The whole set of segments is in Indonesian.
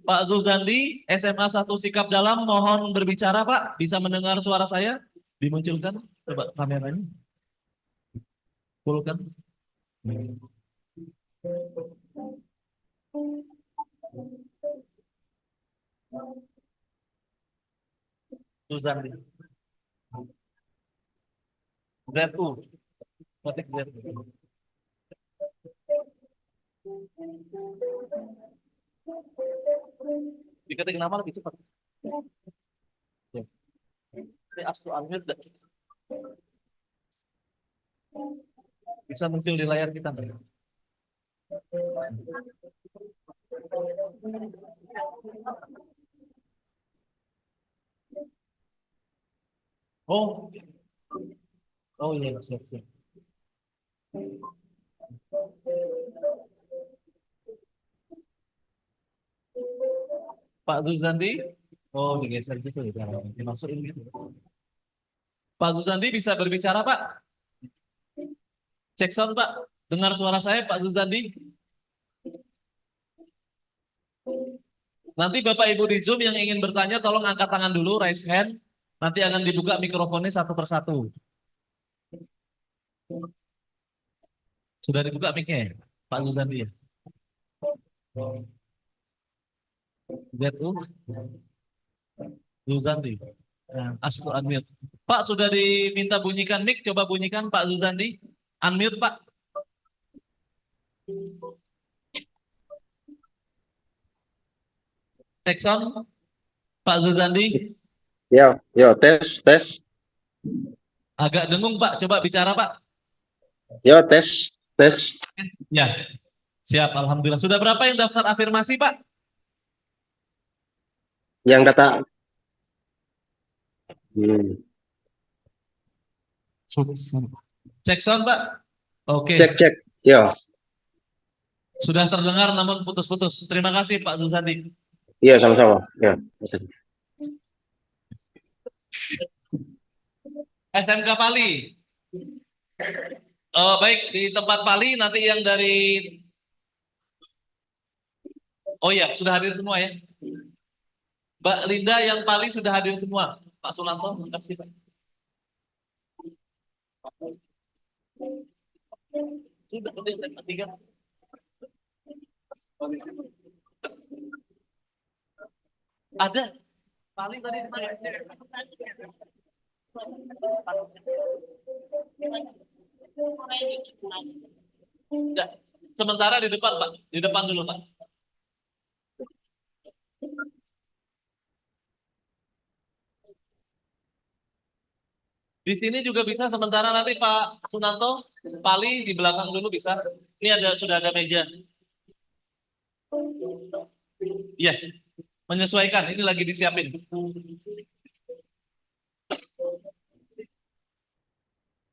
Pak Zuzandi, SMA 1 Sikap Dalam, mohon berbicara Pak. Bisa mendengar suara saya? Dimunculkan, coba kameranya. Full kan? Zuzandi. ZU, ketik ZU. Diketik nama lebih cepat. Ya. Ini Astu Almir bisa muncul di layar kita. Oh, oh iya, siap, siap. Pak Zuzandi, oh digeser gitu ya, dimasukin gitu. Pak Zuzandi bisa berbicara Pak? Cek sound Pak, dengar suara saya Pak Zuzandi? Nanti Bapak Ibu di Zoom yang ingin bertanya tolong angkat tangan dulu, raise hand. Nanti akan dibuka mikrofonnya satu persatu. Sudah dibuka mic-nya, Pak Zuzandi ya? ZU, Zuzandi. Nah, Astu unmute. Pak sudah diminta bunyikan mic, coba bunyikan Pak Zuzandi. Unmute Pak. Cek sound, Pak Zuzandi. Yo, tes, tes. Agak dengung Pak, coba bicara Pak. Yo, tes, tes. Ya, siap. Alhamdulillah. Sudah berapa yang daftar afirmasi Pak? Yang kata, hmm. Cek sound Pak. Oke. Cek, cek. Yo, Sudah terdengar namun putus-putus. Terima kasih Pak Zuzandi. iya sama-sama. Ya, SMK Pali. Baik, di tempat Pali nanti yang dari... Oh iya, sudah hadir semua ya. Mbak Linda yang Pali sudah hadir semua. Pak Sulanto, terima kasih Pak. Sudah, ketiga. Ada. Pali tadi di mana? Enggak. Sementara di depan Pak. Di depan dulu Pak. Di sini juga bisa sementara nanti Pak Sunanto, Pali di belakang dulu bisa. Ini sudah ada meja. Iya, menyesuaikan. Ini lagi disiapin.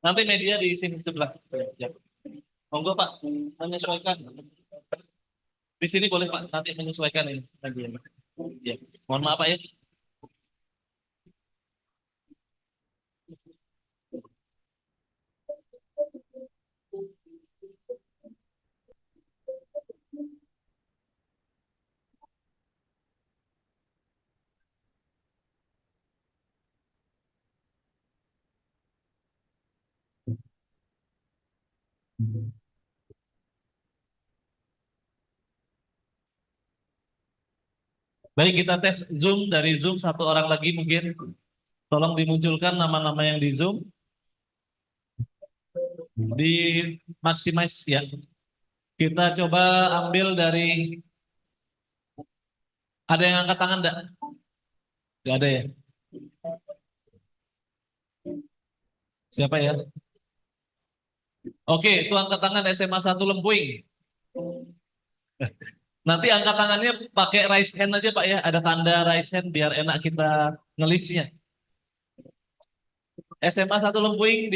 Nanti media di sini sebelah. Siap. Monggo Pak, menyesuaikan. Di sini boleh Pak, nanti menyesuaikan ini lagi ya. Ya. Mohon maaf Pak ya. Baik, kita tes Zoom dari Zoom satu orang lagi mungkin. Tolong dimunculkan nama-nama yang di Zoom. Di maximize ya. Kita coba ambil dari... Ada yang angkat tangan enggak? Enggak ada ya? Siapa ya? Oke, itu angkat tangan SMA 1 Lempuing. Nanti angkat tangannya pakai raise hand aja Pak ya. Ada tanda raise hand biar enak kita ngelisnya. SMA 1 Lempuing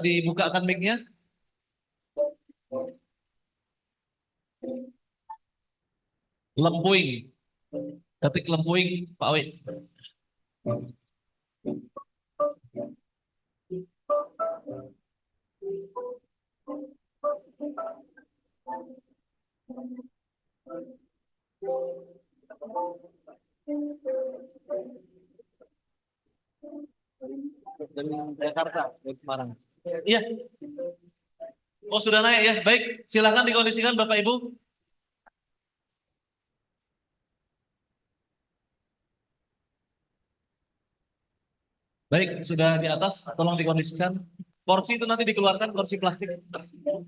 dibukakan mic-nya. Lempuing. Ketik Lempuing Pak Wid. Dari Jakarta, dari Semarang. Iya. Oh, sudah naik ya. Baik, silakan dikondisikan Bapak Ibu. Baik, sudah di atas, tolong dikondisikan. Porsi itu nanti dikeluarkan, porsi plastik.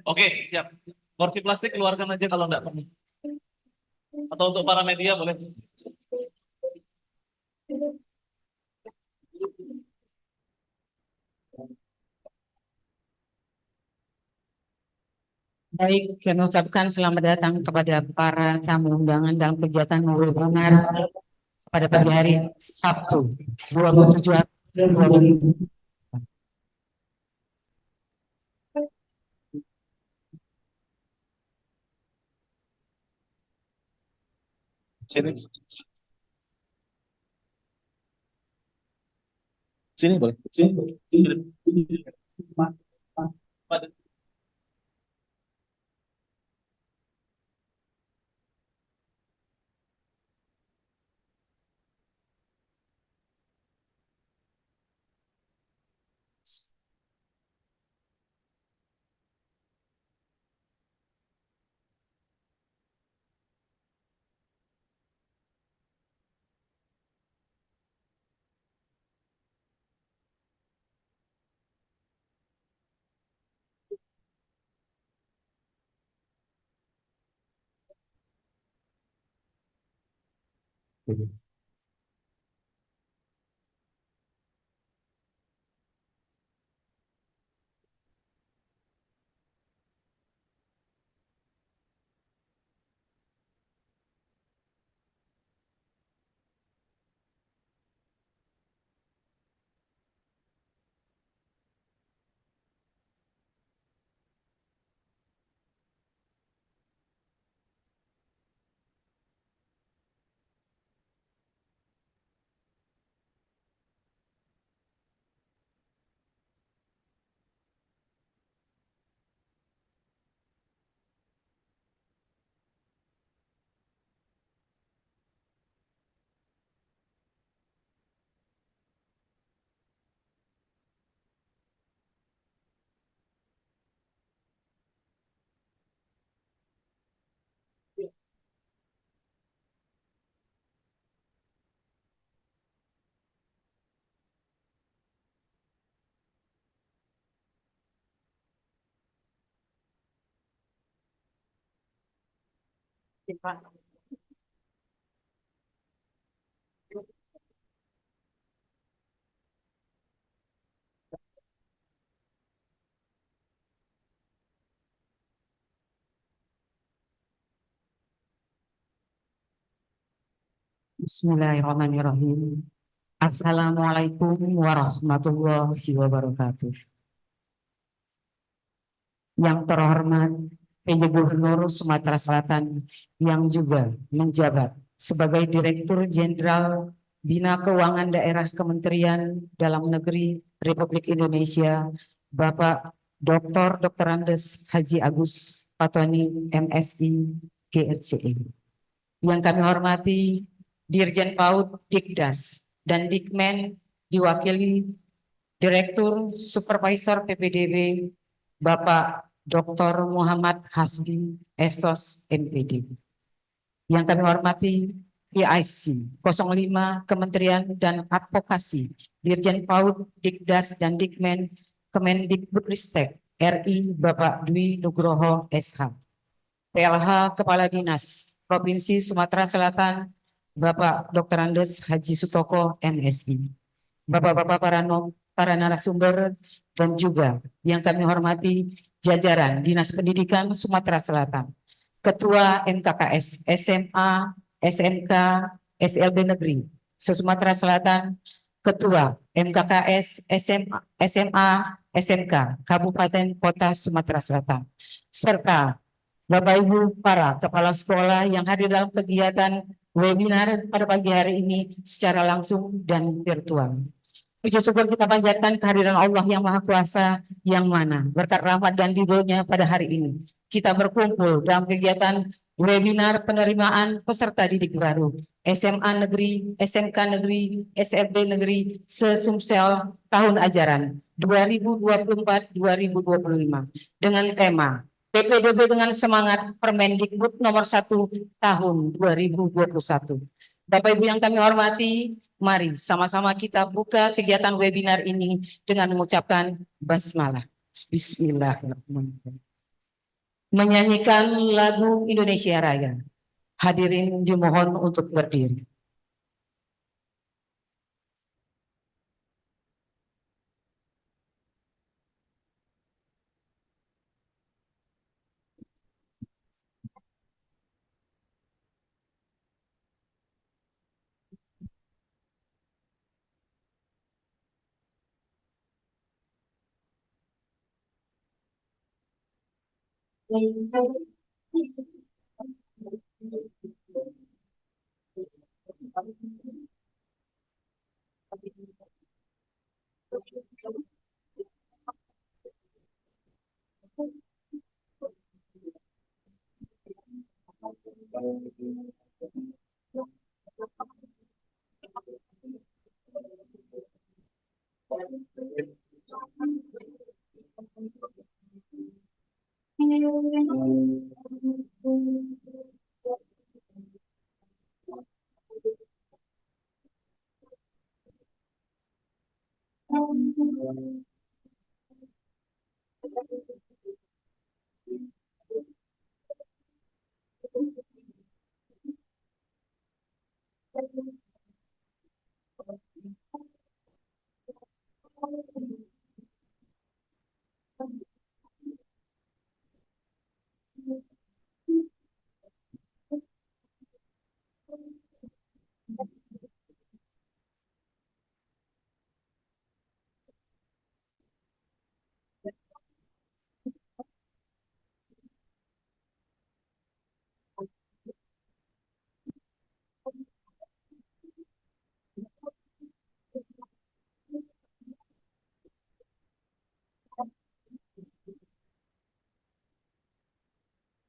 Oke, siap. Porsi plastik keluarkan aja kalau enggak perlu. Atau untuk para media boleh. Baik, kami ucapkan selamat datang kepada para tamu undangan dalam kegiatan webinar pada pagi hari Sabtu 27 April 2000. Sini. Sini boleh. Sini. Bismillahirrahmanirrahim. Assalamualaikum warahmatullahi wabarakatuh. Yang terhormat PJ Gubernur Sumatera Selatan yang juga menjabat sebagai Direktur Jenderal Bina Keuangan Daerah Kementerian Dalam Negeri Republik Indonesia, Bapak Dr. Andes Haji Agus Fatoni MSI GRCE. Yang kami hormati Dirjen PAUD Dikdas dan Dikmen diwakili Direktur Supervisor PPDB Bapak Dr. Muhammad Hasbi Esos MPD. Yang kami hormati PIC 05 Kementerian dan Advokasi Dirjen PAUD Dikdas dan Dikmen Kemendikbudristek RI Bapak Dwi Nugroho SH. PLH Kepala Dinas Provinsi Sumatera Selatan Bapak Dr. Andes Haji Sutoko MSI. Bapak-bapak para narasumber dan juga yang kami hormati jajaran Dinas Pendidikan Sumatera Selatan, Ketua MKKS, SMA, SMK, SLB Negeri se-Sumatera Selatan, Ketua MKKS, SMA, SMK, Kabupaten Kota Sumatera Selatan, serta Bapak Ibu para kepala sekolah yang hadir dalam kegiatan webinar pada pagi hari ini secara langsung dan virtual. Puji syukur kita panjatkan kehadiran Allah yang Maha Kuasa yang mana berkat rahmat dan ridho-Nya pada hari ini kita berkumpul dalam kegiatan webinar penerimaan peserta didik baru SMA Negeri, SMK Negeri, SLB Negeri se-Sumsel tahun ajaran 2024-2025 dengan tema PPDB dengan semangat Permendikbud nomor 1 tahun 2021. Bapak Ibu yang kami hormati, mari sama-sama kita buka kegiatan webinar ini dengan mengucapkan basmalah. Bismillahirrahmanirrahim. Menyanyikan lagu Indonesia Raya. Hadirin dimohon untuk berdiri.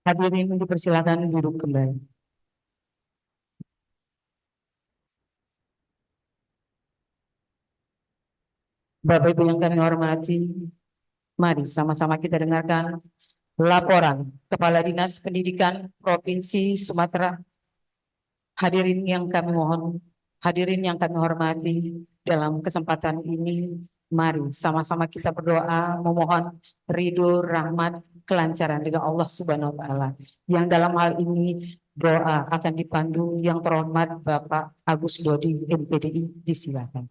Hadirin dipersilakan duduk kembali. Bapak Ibu yang kami hormati, mari sama-sama kita dengarkan laporan Kepala Dinas Pendidikan Provinsi Sumatera. Hadirin yang kami mohon, hadirin yang kami hormati, dalam kesempatan ini, mari sama-sama kita berdoa memohon ridho, rahmat, kelancaran dari Allah Subhanahu wa Ta'ala. Yang dalam hal ini doa akan dipandu yang terhormat Bapak Agus Dodi MPDI, disilakan.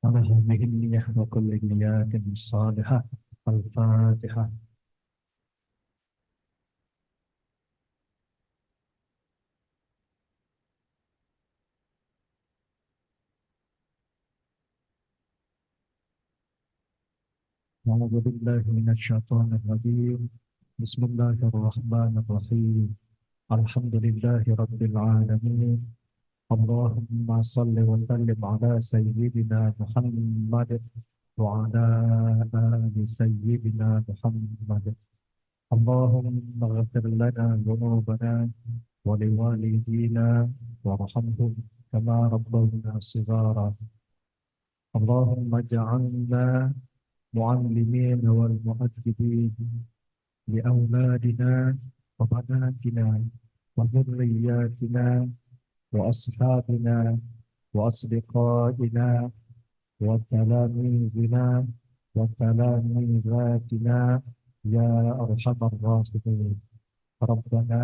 على هذه النية وكل النيات الصالحة. الفاتحة. أعوذ بالله من الشيطان الرجيم. بسم الله الرحمن الرحيم. الحمد لله رب العالمين. اللهم صل وسلم على سيدنا محمد وعلى آل سيدنا محمد. اللهم اغفر لنا ذنوبنا ولوالدينا وارحمهم كما ربونا صغارا. اللهم اجعلنا معلمين والمؤدبين لأولادنا وبناتنا وذرياتنا وأصحابنا وأصدقائنا وتلاميذنا وتلاميذاتنا يا أرحم الراحمين. ربنا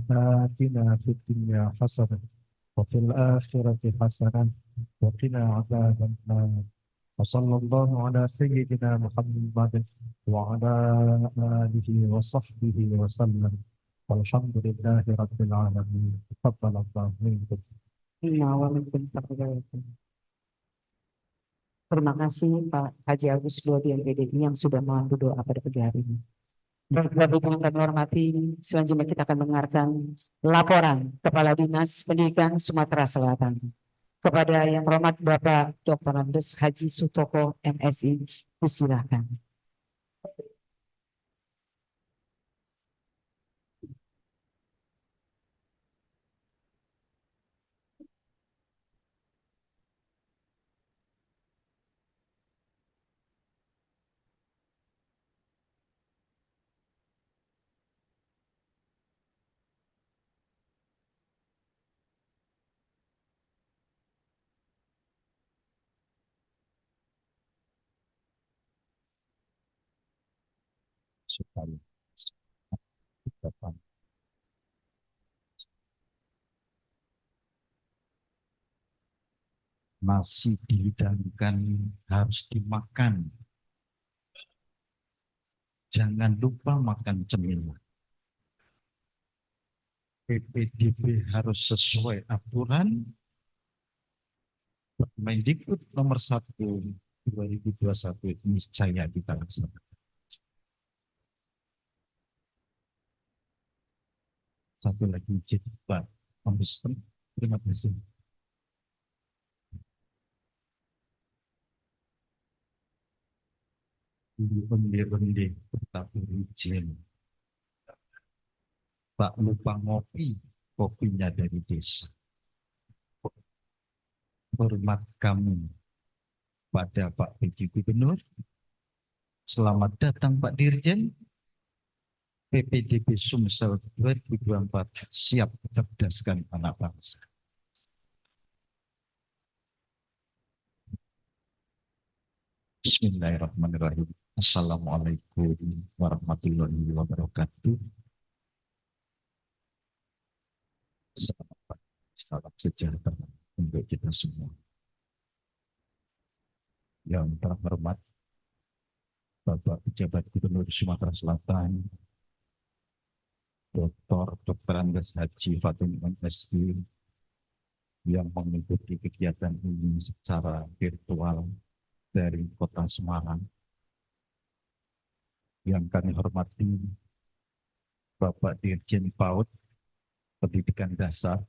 آتنا في الدنيا حسنة وفي الآخرة حسنة وقنا عذاب النار. وصلى الله على سيدنا محمد وعلى آله وصحبه وسلم. والحمد لله رب العالمين. تقبل الله منكم. Terima kasih Pak Haji Agus Dodi MPDI yang sudah memandu doa pada pagi hari ini. Bapak Ibu yang kami hormati, selanjutnya kita akan mendengarkan laporan Kepala Dinas Pendidikan Sumatera Selatan kepada yang terhormat Bapak Dr. Andes Haji Sutoko MSI Silakan. supaya dapat nasi dihidangkan harus dimakan. Jangan lupa makan cemilan. PPDB harus sesuai aturan. Permendikbud nomor 1 2021 niscaya kita laksanakan. Satu lagi izin Pak Ombudsman, terima kasih. Undi-undi tapi izin. Pak lupa ngopi, kopinya dari desa. Hormat kami pada Pak PJ Gubernur. Selamat datang Pak Dirjen. PPDB Sumsel 2024 siap mencerdaskan anak bangsa. Bismillahirrahmanirrahim. Assalamualaikum warahmatullahi wabarakatuh. Selamat pagi, salam sejahtera untuk kita semua. Yang terhormat Bapak Pejabat Gubernur Sumatera Selatan, Dr. Andes Haji Fatim MSI, yang mengikuti kegiatan ini secara virtual dari Kota Semarang. Yang kami hormati Bapak Dirjen PAUD, Pendidikan Dasar,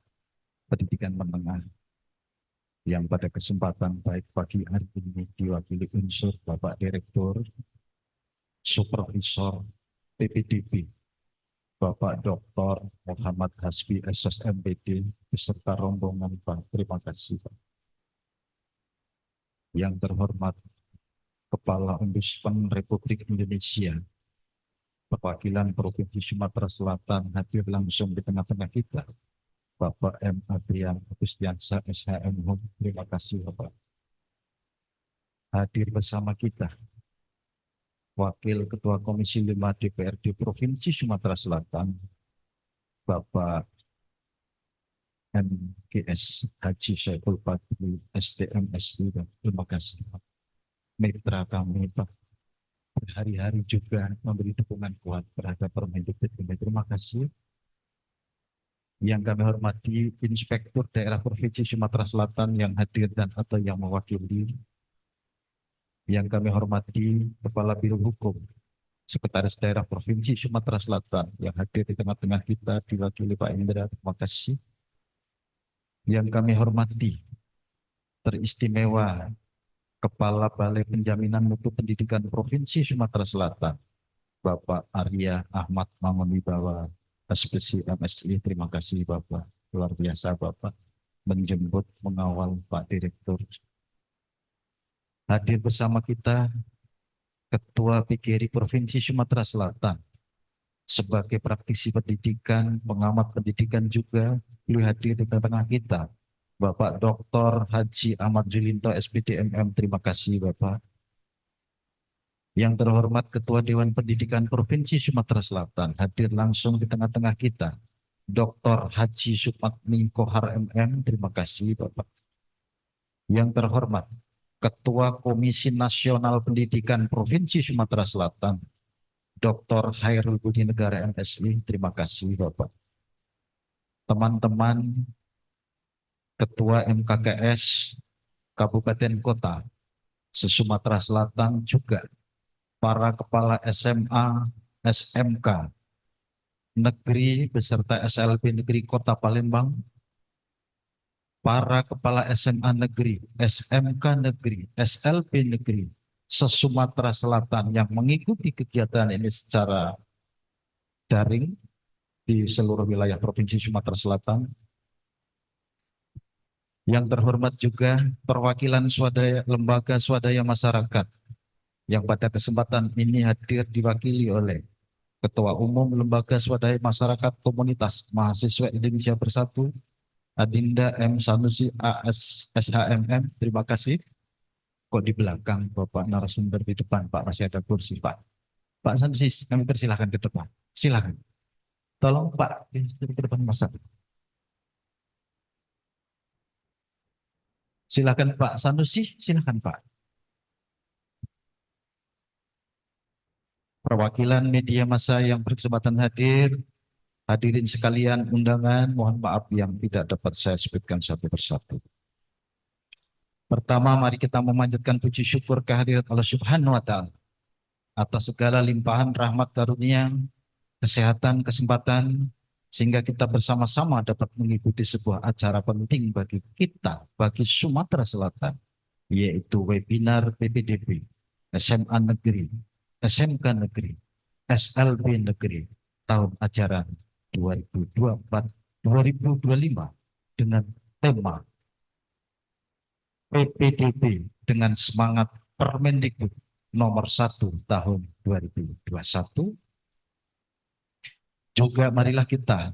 Pendidikan Menengah, yang pada kesempatan baik pagi hari ini diwakili unsur Bapak Direktur, Supervisor PPDB, Bapak Dr. Muhammad Hasbi SSMPD beserta rombongan Pak. Terima kasih Pak. Yang terhormat Kepala Ombudsman Republik Indonesia, perwakilan Provinsi Sumatera Selatan hadir langsung di tengah-tengah kita, Bapak M. Adrian Agustiansa SHM Hum. Terima kasih Bapak. Hadir bersama kita Wakil Ketua Komisi 5 DPRD Provinsi Sumatera Selatan, Bapak MGS Haji Syaiful Fadli SDMSI. Terima kasih Pak. Mitra kami Pak, berhari-hari juga memberi dukungan kuat terhadap Permendikbud ini. Terima kasih. Yang kami hormati Inspektur Daerah Provinsi Sumatera Selatan yang hadir dan atau yang mewakili. Yang kami hormati Kepala Biro Hukum, Sekretaris Daerah Provinsi Sumatera Selatan yang hadir di tengah-tengah kita diwakili Pak Indra. Terima kasih. Yang kami hormati teristimewa Kepala Balai Penjaminan Mutu Pendidikan Provinsi Sumatera Selatan, Bapak Arya Ahmad Mangunwibawa SPC MSI. Terima kasih Bapak, luar biasa Bapak menjemput mengawal Pak Direktur. Hadir bersama kita Ketua PGRI Provinsi Sumatera Selatan, sebagai praktisi pendidikan, pengamat pendidikan juga beliau hadir di tengah kita, Bapak Dr. Haji Ahmad Julinto SPD MM. Terima kasih Bapak. Yang terhormat Ketua Dewan Pendidikan Provinsi Sumatera Selatan hadir langsung di tengah-tengah kita, Dr. Haji Supatmi Kohar MM. Terima kasih Bapak. Yang terhormat Ketua Komisi Nasional Pendidikan Provinsi Sumatera Selatan, Dr. Hairul Budi Negara MSI. Terima kasih Bapak. Teman-teman Ketua MKKS Kabupaten Kota se-Sumatera Selatan, juga para kepala SMA, SMK Negeri beserta SLB Negeri Kota Palembang, para kepala SMA Negeri, SMK Negeri, SLB Negeri, se-Sumatera Selatan yang mengikuti kegiatan ini secara daring di seluruh wilayah Provinsi Sumatera Selatan. Yang terhormat juga perwakilan lembaga swadaya masyarakat yang pada kesempatan ini hadir diwakili oleh Ketua Umum Lembaga Swadaya Masyarakat Komunitas Mahasiswa Indonesia Bersatu, Adinda M. Sanusi AS SHMM. Terima kasih. Kok di belakang Bapak narasumber, di depan Pak, masih ada kursi Pak. Pak Sanusi, kami persilahkan ke depan. Silakan. Tolong Pak, ke depan masa. Silakan Pak Sanusi, silakan Pak. Perwakilan media massa yang berkesempatan hadir, hadirin sekalian undangan, mohon maaf yang tidak dapat saya sebutkan satu persatu. Pertama, mari kita memanjatkan puji syukur kehadirat Allah Subhanahu wa Ta'ala atas segala limpahan rahmat karunia, kesehatan, kesempatan, sehingga kita bersama-sama dapat mengikuti sebuah acara penting bagi kita, bagi Sumatera Selatan, yaitu webinar PPDB, SMA Negeri, SMK Negeri, SLB Negeri, tahun ajaran 2024-2025 dengan tema PPDB dengan semangat Permendikbud nomor 1 tahun 2021. Juga marilah kita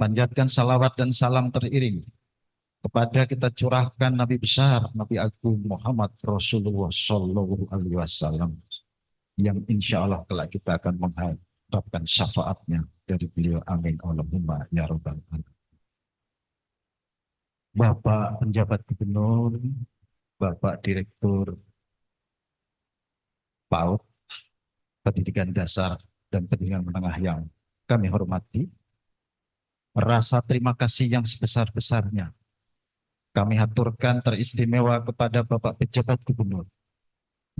panjatkan salawat dan salam teriring kepada kita curahkan Nabi besar, Nabi Agung Muhammad Rasulullah Sallallahu Alaihi Wasallam, yang insya Allah kelak kita akan mengharapkan syafaatnya dari beliau. Amin Allahumma ya Rabbal Alamin. Bapak penjabat gubernur, Bapak Direktur PAUD, Pendidikan Dasar dan Pendidikan Menengah yang kami hormati, rasa terima kasih yang sebesar-besarnya kami haturkan teristimewa kepada Bapak Pejabat Gubernur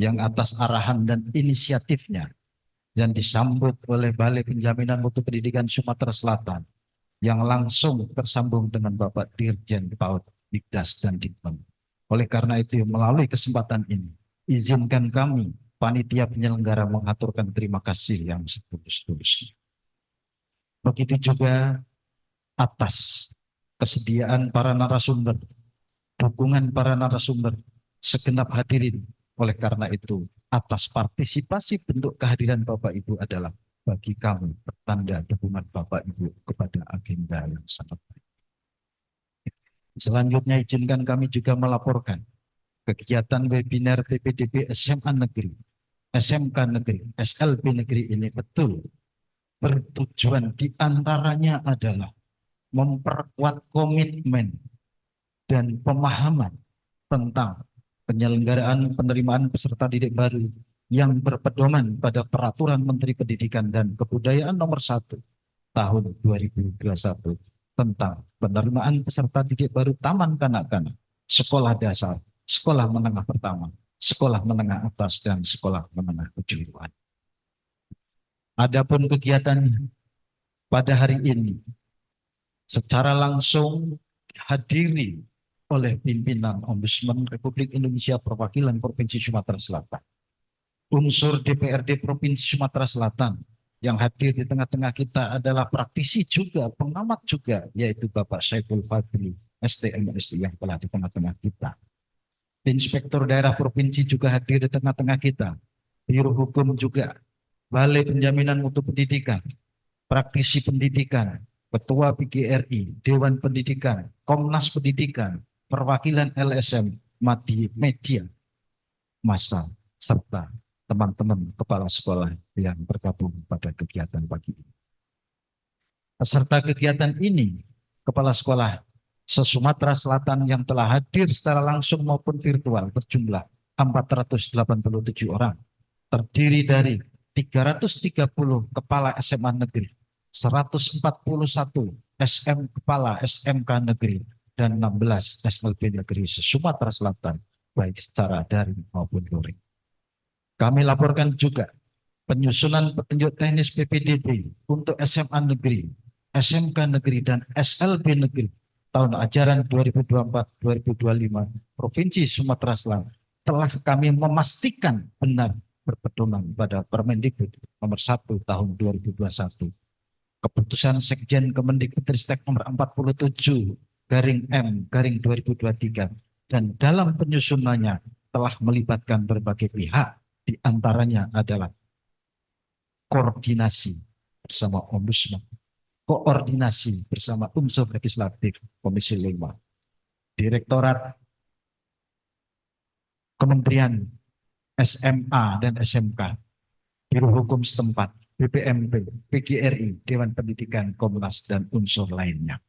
yang atas arahan dan inisiatifnya yang disambut oleh Balai Penjaminan Mutu Pendidikan Sumatera Selatan yang langsung tersambung dengan Bapak Dirjen PAUD, Dikdas dan Dikbud. Oleh karena itu, melalui kesempatan ini, izinkan kami, panitia penyelenggara, mengaturkan terima kasih yang setulus-tulusnya. Begitu juga atas kesediaan para narasumber, dukungan para narasumber, segenap hadirin. Oleh karena itu, atas partisipasi bentuk kehadiran Bapak Ibu adalah bagi kami pertanda dukungan Bapak Ibu kepada agenda yang sangat baik. Selanjutnya izinkan kami juga melaporkan kegiatan webinar PPDB SMA Negeri, SMK Negeri, SLB Negeri ini betul bertujuan diantaranya adalah memperkuat komitmen dan pemahaman tentang penyelenggaraan penerimaan peserta didik baru yang berpedoman pada Peraturan Menteri Pendidikan dan Kebudayaan nomor 1 tahun 2021 tentang penerimaan peserta didik baru taman kanak-kanak, sekolah dasar, sekolah menengah pertama, sekolah menengah atas, dan sekolah menengah kejuruan. Adapun kegiatan pada hari ini secara langsung dihadiri oleh pimpinan Ombudsman Republik Indonesia perwakilan Provinsi Sumatera Selatan, unsur DPRD Provinsi Sumatera Selatan. Yang hadir di tengah-tengah kita adalah praktisi juga, pengamat juga, yaitu Bapak Syaiful Fadli, STMSI, yang telah di tengah-tengah kita. Inspektur Daerah Provinsi juga hadir di tengah-tengah kita, Biro Hukum juga, Balai Penjaminan Mutu Pendidikan, praktisi pendidikan, Ketua PGRI, Dewan Pendidikan, Komnas Pendidikan, perwakilan LSM, media, massa, serta teman-teman kepala sekolah yang bergabung pada kegiatan pagi ini. Peserta kegiatan ini, kepala sekolah se-Sumatera Selatan yang telah hadir secara langsung maupun virtual berjumlah 487 orang, terdiri dari 330 kepala SMA negeri, 141 kepala SMK negeri, dan 16 SLB negeri se-Sumatera Selatan, baik secara daring maupun luring. Kami laporkan juga penyusunan petunjuk teknis PPDB untuk SMA negeri, SMK negeri, dan SLB negeri tahun ajaran 2024-2025 Provinsi Sumatera Selatan telah kami memastikan benar berpedoman pada Permendikbud nomor 1 tahun 2021. Keputusan Sekjen Kemendikbudristek nomor 47 garing M garing 2023 dan dalam penyusunannya telah melibatkan berbagai pihak, di antaranya adalah koordinasi bersama Ombudsman, koordinasi bersama unsur legislatif Komisi 5, Direktorat Kementerian SMA dan SMK, Biro Hukum setempat, BPMP, PGRI, Dewan Pendidikan, Komnas, dan unsur lainnya.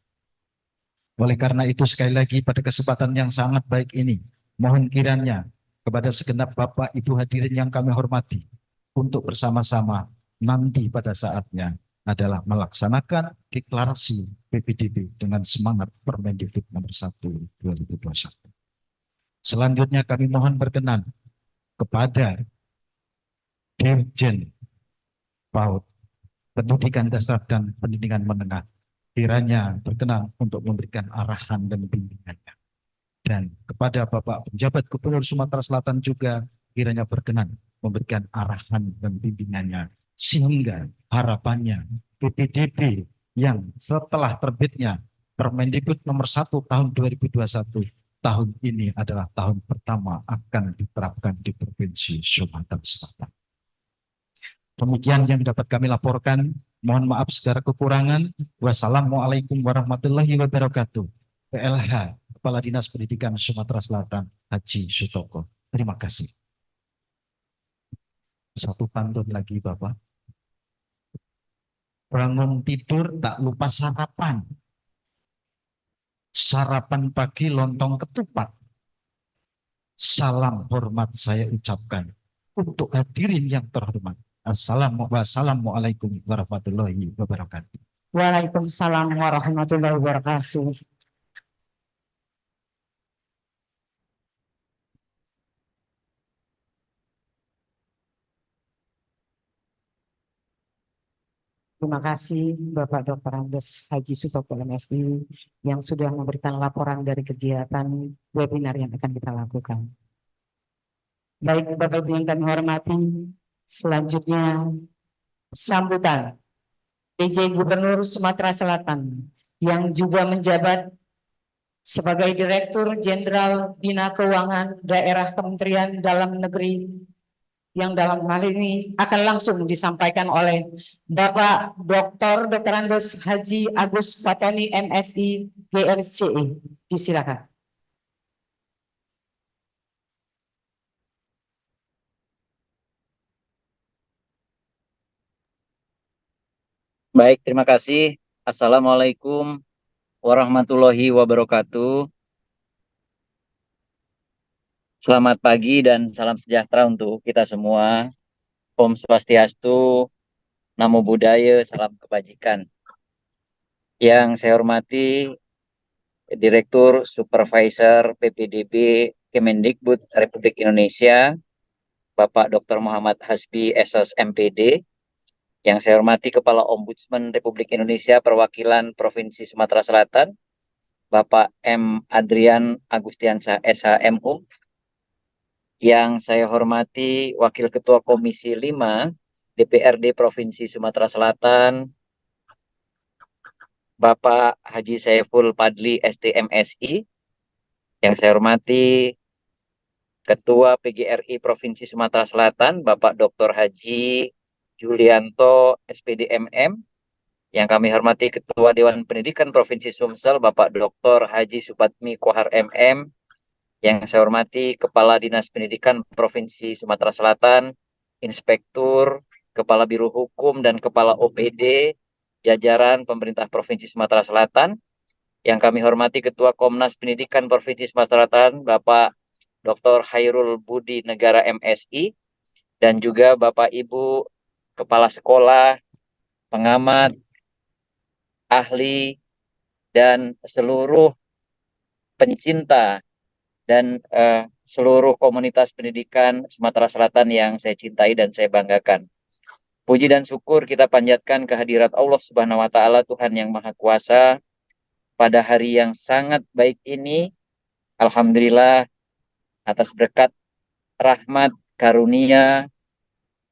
Oleh karena itu, sekali lagi pada kesempatan yang sangat baik ini, mohon kiranya kepada segenap Bapak Ibu hadirin yang kami hormati, untuk bersama-sama nanti pada saatnya adalah melaksanakan deklarasi PPDB dengan semangat Permendikbud nomor 1 2021. Selanjutnya kami mohon berkenan kepada Dirjen PAUD, Pendidikan Dasar dan Pendidikan Menengah, kiranya berkenan untuk memberikan arahan dan bimbingannya. Dan kepada Bapak Penjabat Gubernur Sumatera Selatan juga kiranya berkenan memberikan arahan dan bimbingannya, sehingga harapannya PPDB yang setelah terbitnya Permendikbud nomor 1 tahun 2021 tahun ini adalah tahun pertama akan diterapkan di Provinsi Sumatera Selatan. Demikian yang dapat kami laporkan. Mohon maaf segala kekurangan. Wassalamualaikum warahmatullahi wabarakatuh. PLH Kepala Dinas Pendidikan Sumatera Selatan Haji Sutoko. Terima kasih. Satu pantun lagi Bapak. Bangun tidur tak lupa sarapan. Sarapan pagi lontong ketupat. Salam hormat saya ucapkan untuk hadirin yang terhormat. Assalamualaikum warahmatullahi wabarakatuh. Waalaikumsalam warahmatullahi wabarakatuh. Terima kasih Bapak Dr. Andes Haji Sutoko MSI yang sudah memberikan laporan dari kegiatan webinar yang akan kita lakukan. Baik Bapak Ibu yang kami hormati, selanjutnya sambutan PJ Gubernur Sumatera Selatan yang juga menjabat sebagai Direktur Jenderal Bina Keuangan Daerah Kementerian Dalam Negeri, yang dalam hal ini akan langsung disampaikan oleh Bapak Dr. Andes Haji Agus Fatoni MSI GRCE. Disilakan. Baik, terima kasih. Assalamualaikum warahmatullahi wabarakatuh. Selamat pagi dan salam sejahtera untuk kita semua. Om Swastiastu, Namo Buddhaya, salam kebajikan. Yang saya hormati Direktur Supervisor PPDB Kemendikbud Republik Indonesia, Bapak Dr. Muhammad Hasbi SS MPD. Yang saya hormati Kepala Ombudsman Republik Indonesia Perwakilan Provinsi Sumatera Selatan, Bapak M. Adrian Agustiansyah SHMU. Yang saya hormati Wakil Ketua Komisi 5 DPRD Provinsi Sumatera Selatan, Bapak Haji Saiful Padli STMSI. Yang saya hormati Ketua PGRI Provinsi Sumatera Selatan, Bapak Dr. Haji Julianto SPDMM. Yang kami hormati Ketua Dewan Pendidikan Provinsi Sumsel, Bapak Dr. Haji Supatmi Kohar MM. Yang saya hormati Kepala Dinas Pendidikan Provinsi Sumatera Selatan, Inspektur, Kepala Biro Hukum, dan Kepala OPD, jajaran pemerintah Provinsi Sumatera Selatan. Yang kami hormati Ketua Komnas Pendidikan Provinsi Sumatera Selatan, Bapak Dr. Hairul Budi Negara MSI, dan juga Bapak Ibu Kepala Sekolah, pengamat, ahli, dan seluruh pencinta dan seluruh komunitas pendidikan Sumatera Selatan yang saya cintai dan saya banggakan. Puji dan syukur kita panjatkan kehadirat Allah Subhanahu wa Ta'ala, Tuhan yang Maha Kuasa, pada hari yang sangat baik ini. Alhamdulillah atas berkat rahmat, karunia,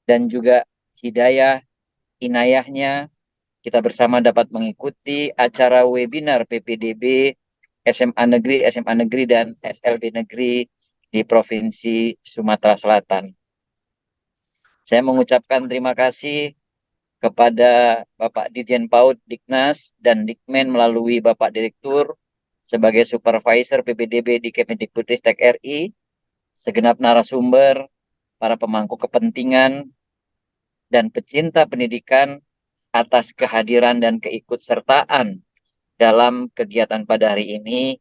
dan juga hidayah, inayahnya, kita bersama dapat mengikuti acara webinar PPDB SMA Negeri, dan SLB Negeri di Provinsi Sumatera Selatan. Saya mengucapkan terima kasih kepada Bapak Dirjen PAUD, Diknas, dan Dikmen melalui Bapak Direktur sebagai Supervisor PPDB di Kemendikbudristek RI, segenap narasumber, para pemangku kepentingan, dan pecinta pendidikan atas kehadiran dan keikutsertaan dalam kegiatan pada hari ini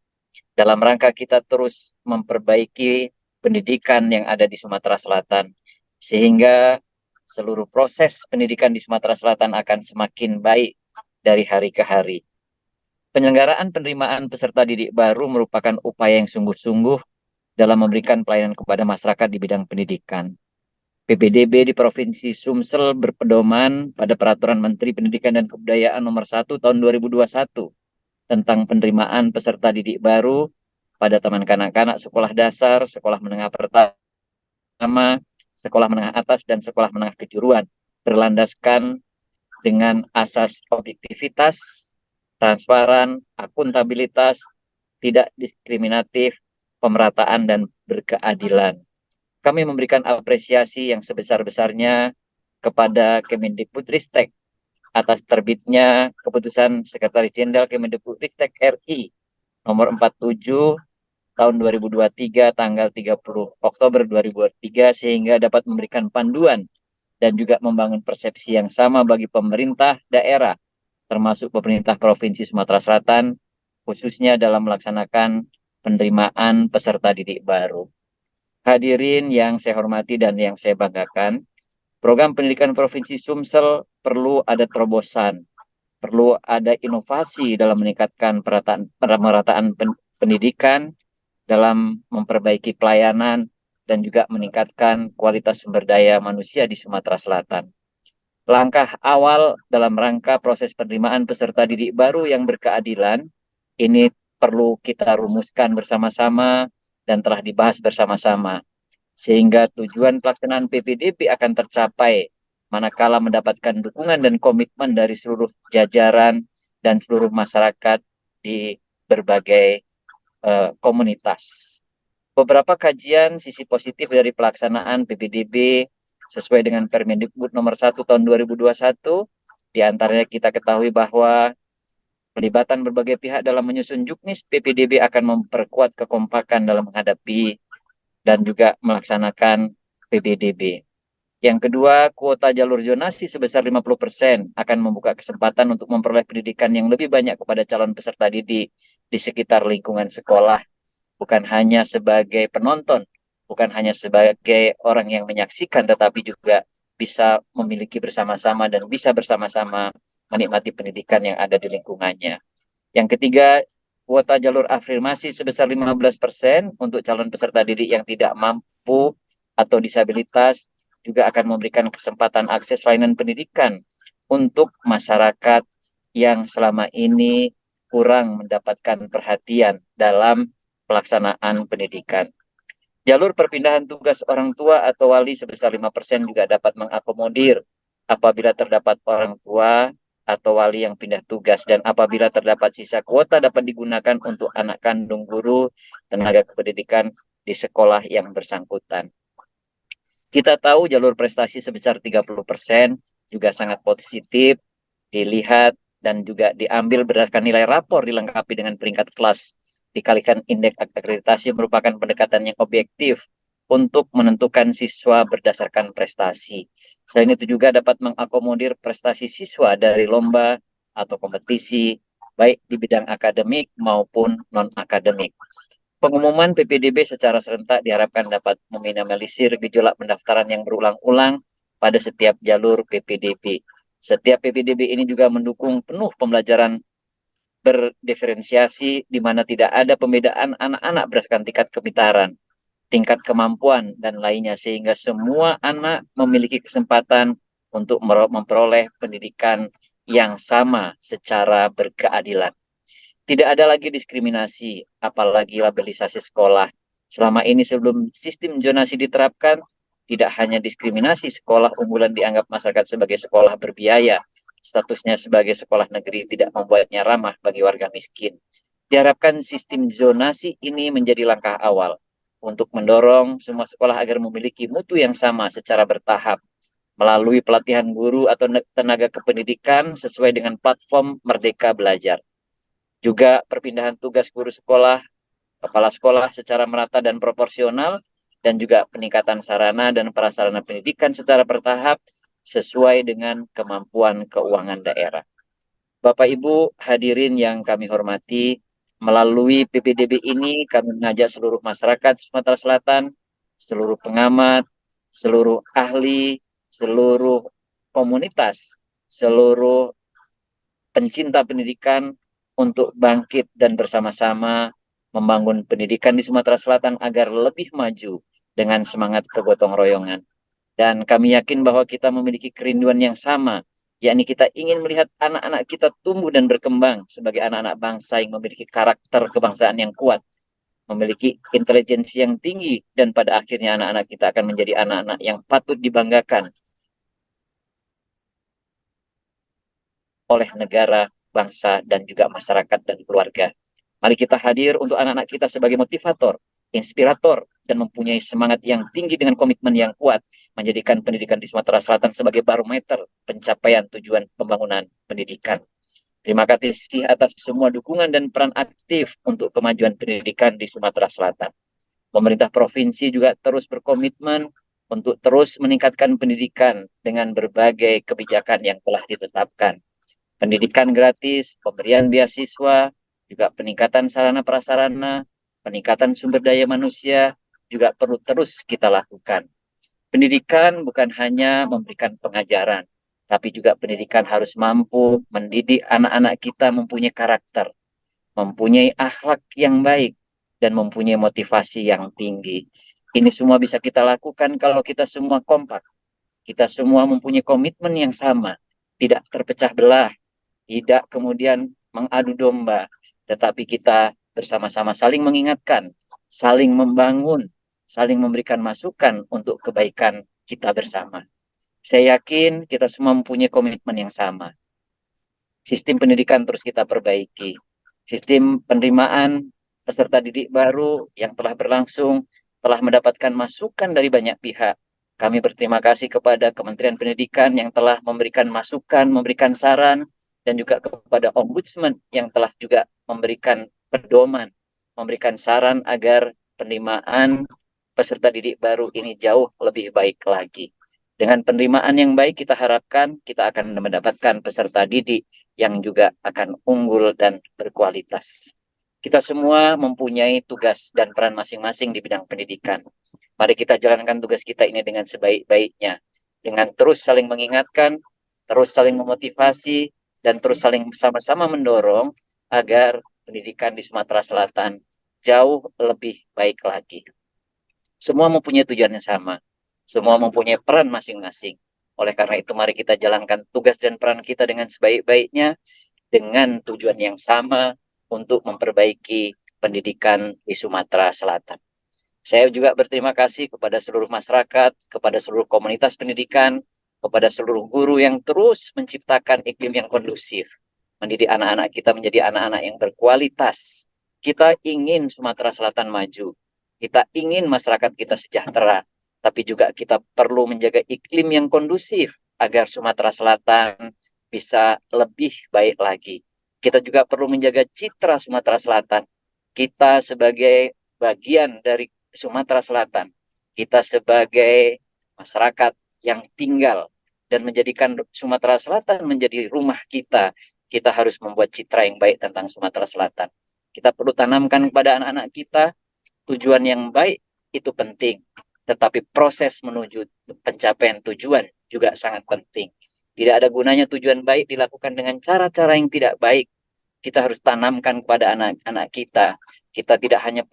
dalam rangka kita terus memperbaiki pendidikan yang ada di Sumatera Selatan, sehingga seluruh proses pendidikan di Sumatera Selatan akan semakin baik dari hari ke hari. Penyelenggaraan penerimaan peserta didik baru merupakan upaya yang sungguh-sungguh dalam memberikan pelayanan kepada masyarakat di bidang pendidikan. PPDB di Provinsi Sumsel berpedoman pada Peraturan Menteri Pendidikan dan Kebudayaan Nomor 1 Tahun 2021 tentang penerimaan peserta didik baru pada taman kanak-kanak sekolah dasar, sekolah menengah pertama, sekolah menengah atas, dan sekolah menengah kejuruan, berlandaskan dengan asas objektivitas, transparan, akuntabilitas, tidak diskriminatif, pemerataan, dan berkeadilan. Kami memberikan apresiasi yang sebesar-besarnya kepada Kemendikbudristek atas terbitnya Keputusan Sekretaris Jenderal Kemendikbudristek RI nomor 47 tahun 2023 tanggal 30 Oktober 2023 sehingga dapat memberikan panduan dan juga membangun persepsi yang sama bagi pemerintah daerah termasuk pemerintah Provinsi Sumatera Selatan khususnya dalam melaksanakan penerimaan peserta didik baru. Hadirin yang saya hormati dan yang saya banggakan, program pendidikan Provinsi Sumsel perlu ada terobosan, perlu ada inovasi dalam meningkatkan pemerataan pendidikan, dalam memperbaiki pelayanan, dan juga meningkatkan kualitas sumber daya manusia di Sumatera Selatan. Langkah awal dalam rangka proses penerimaan peserta didik baru yang berkeadilan, ini perlu kita rumuskan bersama-sama dan telah dibahas bersama-sama. Sehingga tujuan pelaksanaan PPDB akan tercapai manakala mendapatkan dukungan dan komitmen dari seluruh jajaran dan seluruh masyarakat di berbagai komunitas. Beberapa kajian sisi positif dari pelaksanaan PPDB sesuai dengan Permendikbud nomor 1 tahun 2021, diantaranya kita ketahui bahwa pelibatan berbagai pihak dalam menyusun juknis PPDB akan memperkuat kekompakan dalam menghadapi dan juga melaksanakan PPDB. Yang kedua, kuota jalur zonasi sebesar 50% akan membuka kesempatan untuk memperoleh pendidikan yang lebih banyak kepada calon peserta didik di sekitar lingkungan sekolah, bukan hanya sebagai penonton, bukan hanya sebagai orang yang menyaksikan, tetapi juga bisa memiliki bersama-sama dan bisa bersama-sama menikmati pendidikan yang ada di lingkungannya. Yang ketiga, kuota jalur afirmasi sebesar 15% untuk calon peserta didik yang tidak mampu atau disabilitas juga akan memberikan kesempatan akses layanan pendidikan untuk masyarakat yang selama ini kurang mendapatkan perhatian dalam pelaksanaan pendidikan. Jalur perpindahan tugas orang tua atau wali sebesar 5% juga dapat mengakomodir apabila terdapat orang tua atau wali yang pindah tugas dan apabila terdapat sisa kuota dapat digunakan untuk anak kandung guru tenaga kependidikan di sekolah yang bersangkutan. Kita tahu jalur prestasi sebesar 30% juga sangat positif dilihat dan juga diambil berdasarkan nilai rapor dilengkapi dengan peringkat kelas dikalikan indeks akreditasi merupakan pendekatan yang objektif untuk menentukan siswa berdasarkan prestasi. Selain itu juga dapat mengakomodir prestasi siswa dari lomba atau kompetisi baik di bidang akademik maupun non-akademik. Pengumuman PPDB secara serentak diharapkan dapat meminimalisir gejolak pendaftaran yang berulang-ulang pada setiap jalur PPDB. Setiap PPDB ini juga mendukung penuh pembelajaran berdiferensiasi di mana tidak ada pembedaan anak-anak berdasarkan tingkat kepintaran, tingkat kemampuan, dan lainnya sehingga semua anak memiliki kesempatan untuk memperoleh pendidikan yang sama secara berkeadilan. Tidak ada lagi diskriminasi, apalagi labelisasi sekolah, Selama ini sebelum sistem zonasi diterapkan, tidak hanya diskriminasi sekolah unggulan dianggap masyarakat sebagai sekolah berbiaya, statusnya sebagai sekolah negeri tidak membuatnya ramah bagi warga miskin. Diharapkan sistem zonasi ini menjadi langkah awal untuk mendorong semua sekolah agar memiliki mutu yang sama secara bertahap melalui pelatihan guru atau tenaga kependidikan sesuai dengan platform Merdeka Belajar. Juga perpindahan tugas guru sekolah, kepala sekolah secara merata dan proporsional, dan juga peningkatan sarana dan prasarana pendidikan secara bertahap sesuai dengan kemampuan keuangan daerah. Bapak Ibu hadirin yang kami hormati, melalui PPDB ini kami mengajak seluruh masyarakat Sumatera Selatan, seluruh pengamat, seluruh ahli, seluruh komunitas, seluruh pencinta pendidikan untuk bangkit dan bersama-sama membangun pendidikan di Sumatera Selatan agar lebih maju dengan semangat kegotong royongan. Dan kami yakin bahwa kita memiliki kerinduan yang sama, yakni kita ingin melihat anak-anak kita tumbuh dan berkembang sebagai anak-anak bangsa yang memiliki karakter kebangsaan yang kuat, memiliki intelijensi yang tinggi, dan pada akhirnya anak-anak kita akan menjadi anak-anak yang patut dibanggakan oleh negara, bangsa, dan juga masyarakat dan keluarga. Mari kita hadir untuk anak-anak kita sebagai motivator, inspirator, dan mempunyai semangat yang tinggi dengan komitmen yang kuat, menjadikan pendidikan di Sumatera Selatan sebagai barometer pencapaian tujuan pembangunan pendidikan. Terima kasih atas semua dukungan dan peran aktif untuk kemajuan pendidikan di Sumatera Selatan. Pemerintah provinsi juga terus berkomitmen untuk terus meningkatkan pendidikan dengan berbagai kebijakan yang telah ditetapkan. Pendidikan gratis, pemberian beasiswa, juga peningkatan sarana prasarana, peningkatan sumber daya manusia juga perlu terus kita lakukan. Pendidikan bukan hanya memberikan pengajaran, tapi juga pendidikan harus mampu mendidik anak-anak kita mempunyai karakter, mempunyai akhlak yang baik, dan mempunyai motivasi yang tinggi. Ini semua bisa kita lakukan kalau kita semua kompak, kita semua mempunyai komitmen yang sama, tidak terpecah belah, tidak kemudian mengadu domba, tetapi kita bersama-sama saling mengingatkan, saling membangun, saling memberikan masukan untuk kebaikan kita bersama. Saya yakin kita semua mempunyai komitmen yang sama. Sistem pendidikan terus kita perbaiki. Sistem penerimaan peserta didik baru yang telah berlangsung telah mendapatkan masukan dari banyak pihak. Kami berterima kasih kepada Kementerian Pendidikan yang telah memberikan masukan, memberikan saran, dan juga kepada Ombudsman yang telah juga memberikan pedoman, memberikan saran agar penerimaan peserta didik baru ini jauh lebih baik lagi. Dengan penerimaan yang baik, kita harapkan kita akan mendapatkan peserta didik yang juga akan unggul dan berkualitas. Kita semua mempunyai tugas dan peran masing-masing di bidang pendidikan. Mari kita jalankan tugas kita ini dengan sebaik-baiknya, dengan terus saling mengingatkan, terus saling memotivasi, dan terus saling sama-sama mendorong agar pendidikan di Sumatera Selatan jauh lebih baik lagi. Semua mempunyai tujuan yang sama, semua mempunyai peran masing-masing. Oleh karena itu, mari kita jalankan tugas dan peran kita dengan sebaik-baiknya, dengan tujuan yang sama untuk memperbaiki pendidikan di Sumatera Selatan. Saya juga berterima kasih kepada seluruh masyarakat, kepada seluruh komunitas pendidikan, kepada seluruh guru yang terus menciptakan iklim yang kondusif, mendidik anak-anak kita menjadi anak-anak yang berkualitas. Kita ingin Sumatera Selatan maju, kita ingin masyarakat kita sejahtera, tapi juga kita perlu menjaga iklim yang kondusif agar Sumatera Selatan bisa lebih baik lagi. Kita juga perlu menjaga citra Sumatera Selatan. Kita sebagai bagian dari Sumatera Selatan, kita sebagai masyarakat yang tinggal dan menjadikan Sumatera Selatan menjadi rumah kita, kita harus membuat citra yang baik tentang Sumatera Selatan. Kita perlu tanamkan kepada anak-anak kita, tujuan yang baik itu penting, tetapi proses menuju pencapaian tujuan juga sangat penting. Tidak ada gunanya tujuan baik dilakukan dengan cara-cara yang tidak baik. Kita harus tanamkan kepada anak-anak kita. Kita tidak hanya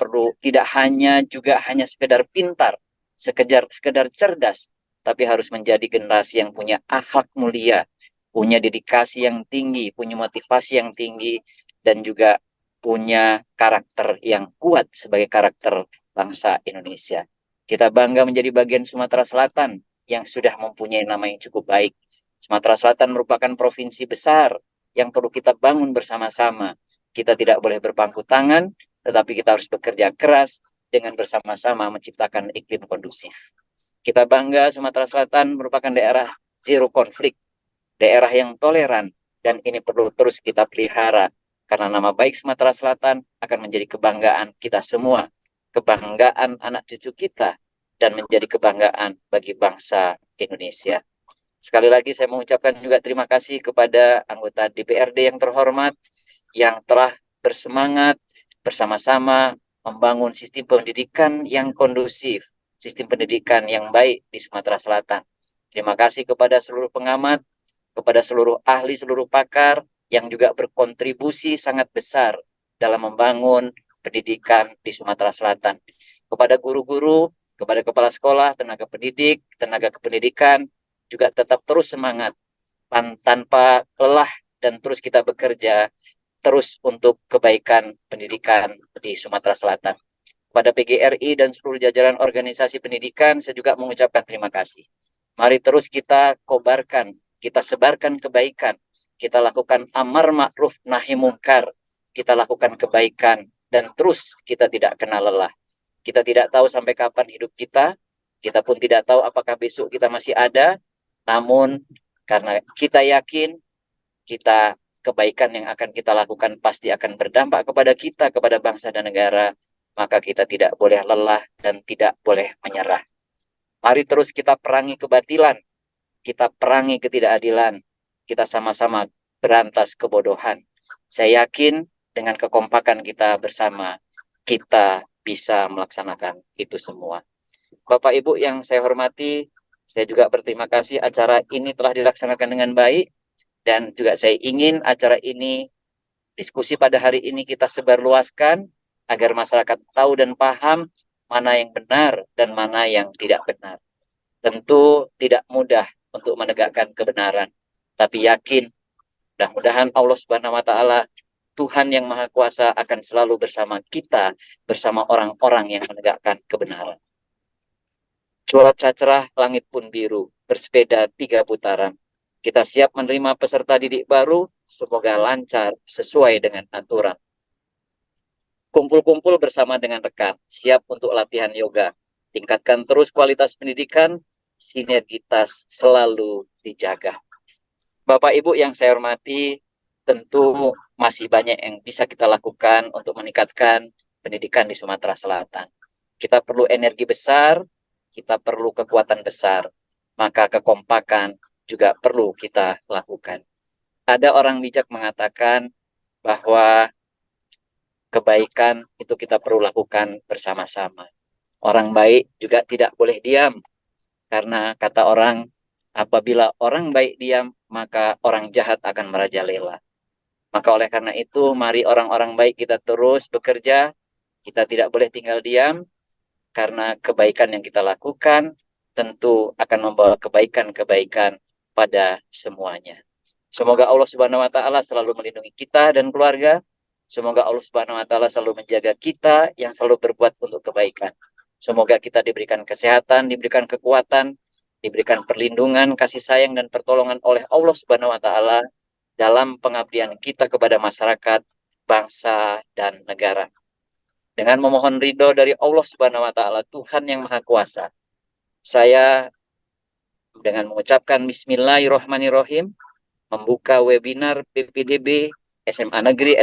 sekedar pintar, sekedar cerdas, tapi harus menjadi generasi yang punya akhlak mulia, punya dedikasi yang tinggi, punya motivasi yang tinggi, dan juga punya karakter yang kuat sebagai karakter bangsa Indonesia. Kita bangga menjadi bagian Sumatera Selatan yang sudah mempunyai nama yang cukup baik. Sumatera Selatan merupakan provinsi besar yang perlu kita bangun bersama-sama. Kita tidak boleh berpangku tangan, tetapi kita harus bekerja keras dengan bersama-sama menciptakan iklim kondusif. Kita bangga Sumatera Selatan merupakan daerah zero konflik, daerah yang toleran, dan ini perlu terus kita pelihara, karena nama baik Sumatera Selatan akan menjadi kebanggaan kita semua, kebanggaan anak cucu kita, dan menjadi kebanggaan bagi bangsa Indonesia. Sekali lagi saya mengucapkan juga terima kasih kepada anggota DPRD yang terhormat, yang telah bersemangat bersama-sama membangun sistem pendidikan yang kondusif, sistem pendidikan yang baik di Sumatera Selatan. Terima kasih kepada seluruh pengamat, kepada seluruh ahli, seluruh pakar yang juga berkontribusi sangat besar dalam membangun pendidikan di Sumatera Selatan. Kepada guru-guru, kepada kepala sekolah, tenaga pendidik, tenaga kependidikan, juga tetap terus semangat, tanpa lelah, dan terus kita bekerja terus untuk kebaikan pendidikan di Sumatera Selatan. Kepada PGRI dan seluruh jajaran organisasi pendidikan, saya juga mengucapkan terima kasih. Mari terus kita kobarkan, kita sebarkan kebaikan, kita lakukan amar ma'ruf nahi mungkar, kita lakukan kebaikan, dan terus kita tidak kenal lelah. Kita tidak tahu sampai kapan hidup kita pun tidak tahu apakah besok kita masih ada, namun karena kita yakin, kebaikan yang akan kita lakukan pasti akan berdampak kepada kita, kepada bangsa dan negara, maka kita tidak boleh lelah dan tidak boleh menyerah. Mari terus kita perangi kebatilan, kita perangi ketidakadilan, kita sama-sama berantas kebodohan. Saya yakin dengan kekompakan kita bersama, kita bisa melaksanakan itu semua. Bapak Ibu yang saya hormati, saya juga berterima kasih acara ini telah dilaksanakan dengan baik, dan juga saya ingin acara ini, diskusi pada hari ini kita sebarluaskan agar masyarakat tahu dan paham mana yang benar dan mana yang tidak benar. Tentu tidak mudah untuk menegakkan kebenaran, tapi yakin mudah-mudahan Allah Subhanahu wa taala, Tuhan yang Maha Kuasa, akan selalu bersama kita, bersama orang-orang yang menegakkan kebenaran. Cuaca cerah, langit pun biru, bersepeda 3 putaran. Kita siap menerima peserta didik baru, semoga lancar sesuai dengan aturan. Kumpul-kumpul bersama dengan rekan, siap untuk latihan yoga. Tingkatkan terus kualitas pendidikan, sinergitas selalu dijaga. Bapak Ibu yang saya hormati, tentu masih banyak yang bisa kita lakukan untuk meningkatkan pendidikan di Sumatera Selatan. Kita perlu energi besar, kita perlu kekuatan besar, maka kekompakan juga perlu kita lakukan. Ada orang bijak mengatakan bahwa kebaikan itu kita perlu lakukan bersama-sama. Orang baik juga tidak boleh diam, karena kata orang, apabila orang baik diam, maka orang jahat akan merajalela. Maka oleh karena itu, mari orang-orang baik kita terus bekerja, kita tidak boleh tinggal diam, karena kebaikan yang kita lakukan tentu akan membawa kebaikan-kebaikan pada semuanya. Semoga Allah Subhanahu wa taala selalu melindungi kita dan keluarga. Semoga Allah Subhanahu wa taala selalu menjaga kita yang selalu berbuat untuk kebaikan. Semoga kita diberikan kesehatan, diberikan kekuatan, diberikan perlindungan, kasih sayang dan pertolongan oleh Allah Subhanahu wa taala dalam pengabdian kita kepada masyarakat, bangsa dan negara. Dengan memohon ridho dari Allah Subhanahu wa taala, Tuhan yang Maha Kuasa, saya dengan mengucapkan Bismillahirrahmanirrahim membuka webinar PPDB SMA Negeri,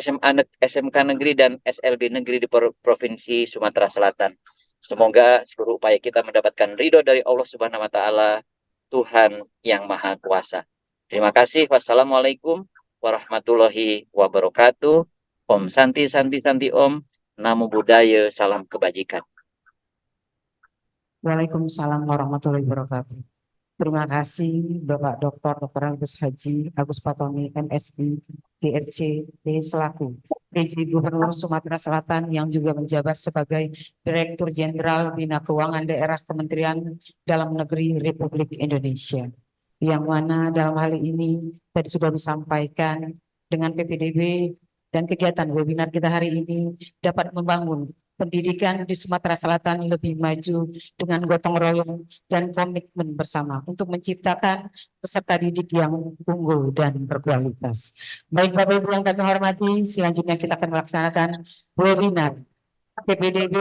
SMK Negeri, dan SLB Negeri di Provinsi Sumatera Selatan. Semoga seluruh upaya kita mendapatkan ridho dari Allah Subhanahu wa taala, Tuhan yang Maha Kuasa. Terima kasih. Wassalamualaikum warahmatullahi wabarakatuh. Om Santi Santi Santi Om. Namo Buddhaya, salam kebajikan. Waalaikumsalam warahmatullahi wabarakatuh. Terima kasih Bapak Dr. Agus Haji Agus Patomi MSI DRC selaku PJ Gubernur Sumatera Selatan yang juga menjabat sebagai Direktur Jenderal Bina Keuangan Daerah Kementerian Dalam Negeri Republik Indonesia. Yang mana dalam hal ini tadi sudah disampaikan dengan PPDB dan kegiatan webinar kita hari ini dapat membangun pendidikan di Sumatera Selatan lebih maju dengan gotong royong dan komitmen bersama untuk menciptakan peserta didik yang unggul dan berkualitas. Baik Bapak Ibu yang kami hormati, selanjutnya kita akan melaksanakan webinar PPDB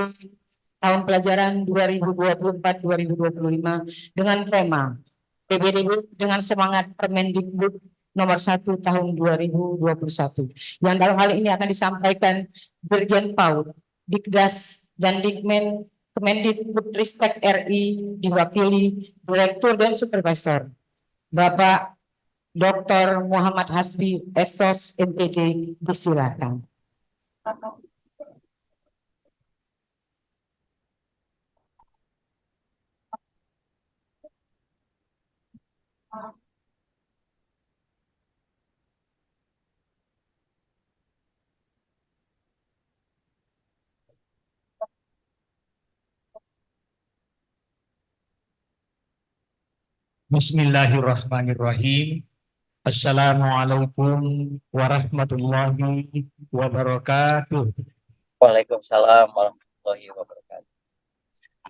tahun pelajaran 2024-2025 dengan tema PPDB dengan semangat Permendikbud nomor 1 tahun 2021. Yang dalam hal ini akan disampaikan Dirjen PAUD, Dikdas, dan Dikmen Kemendikbudristek RI diwakili Direktur dan Supervisor Bapak Dr. Muhammad Hasbi Esos MPD, disilakan. Bismillahirrahmanirrahim. Assalamualaikum warahmatullahi wabarakatuh. Waalaikumsalam warahmatullahi wabarakatuh.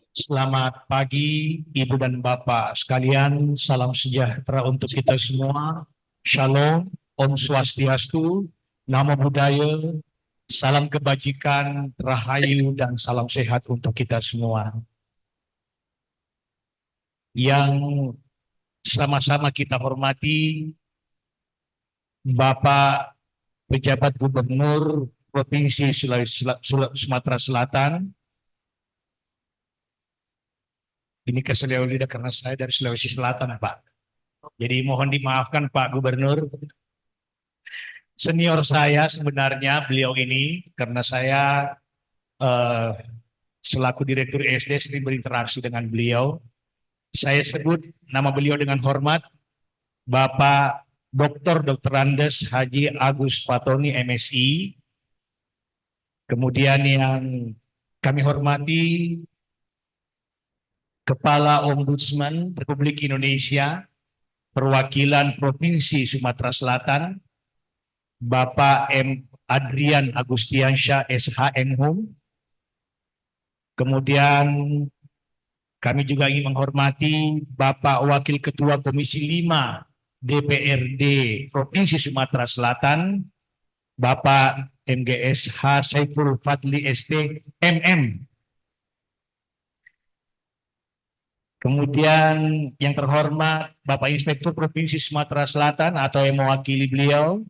Selamat pagi Ibu dan Bapak sekalian. Salam sejahtera untuk kita semua. Shalom, Om Swastiastu, Namo Buddhaya, salam kebajikan, rahayu, dan salam sehat untuk kita semua. Yang sama-sama kita hormati Bapak Pejabat Gubernur Provinsi Sumatera Selatan. Ini keseliau lidah karena saya dari Sulawesi Selatan, Pak. Jadi mohon dimaafkan Pak Gubernur. Senior saya sebenarnya beliau ini karena saya selaku Direktur SD sering berinteraksi dengan beliau. Saya sebut nama beliau dengan hormat Bapak Dr. Andes Haji Agus Fatoni MSI. Kemudian yang kami hormati Kepala Ombudsman Republik Indonesia Perwakilan Provinsi Sumatera Selatan Bapak M. Adrian Agustiansyah SHMhum. Kemudian kami juga ingin menghormati Bapak Wakil Ketua Komisi 5 DPRD Provinsi Sumatera Selatan, Bapak MGSH Saiful Fadli ST MM. Kemudian yang terhormat Bapak Inspektur Provinsi Sumatera Selatan atau yang mewakili beliau,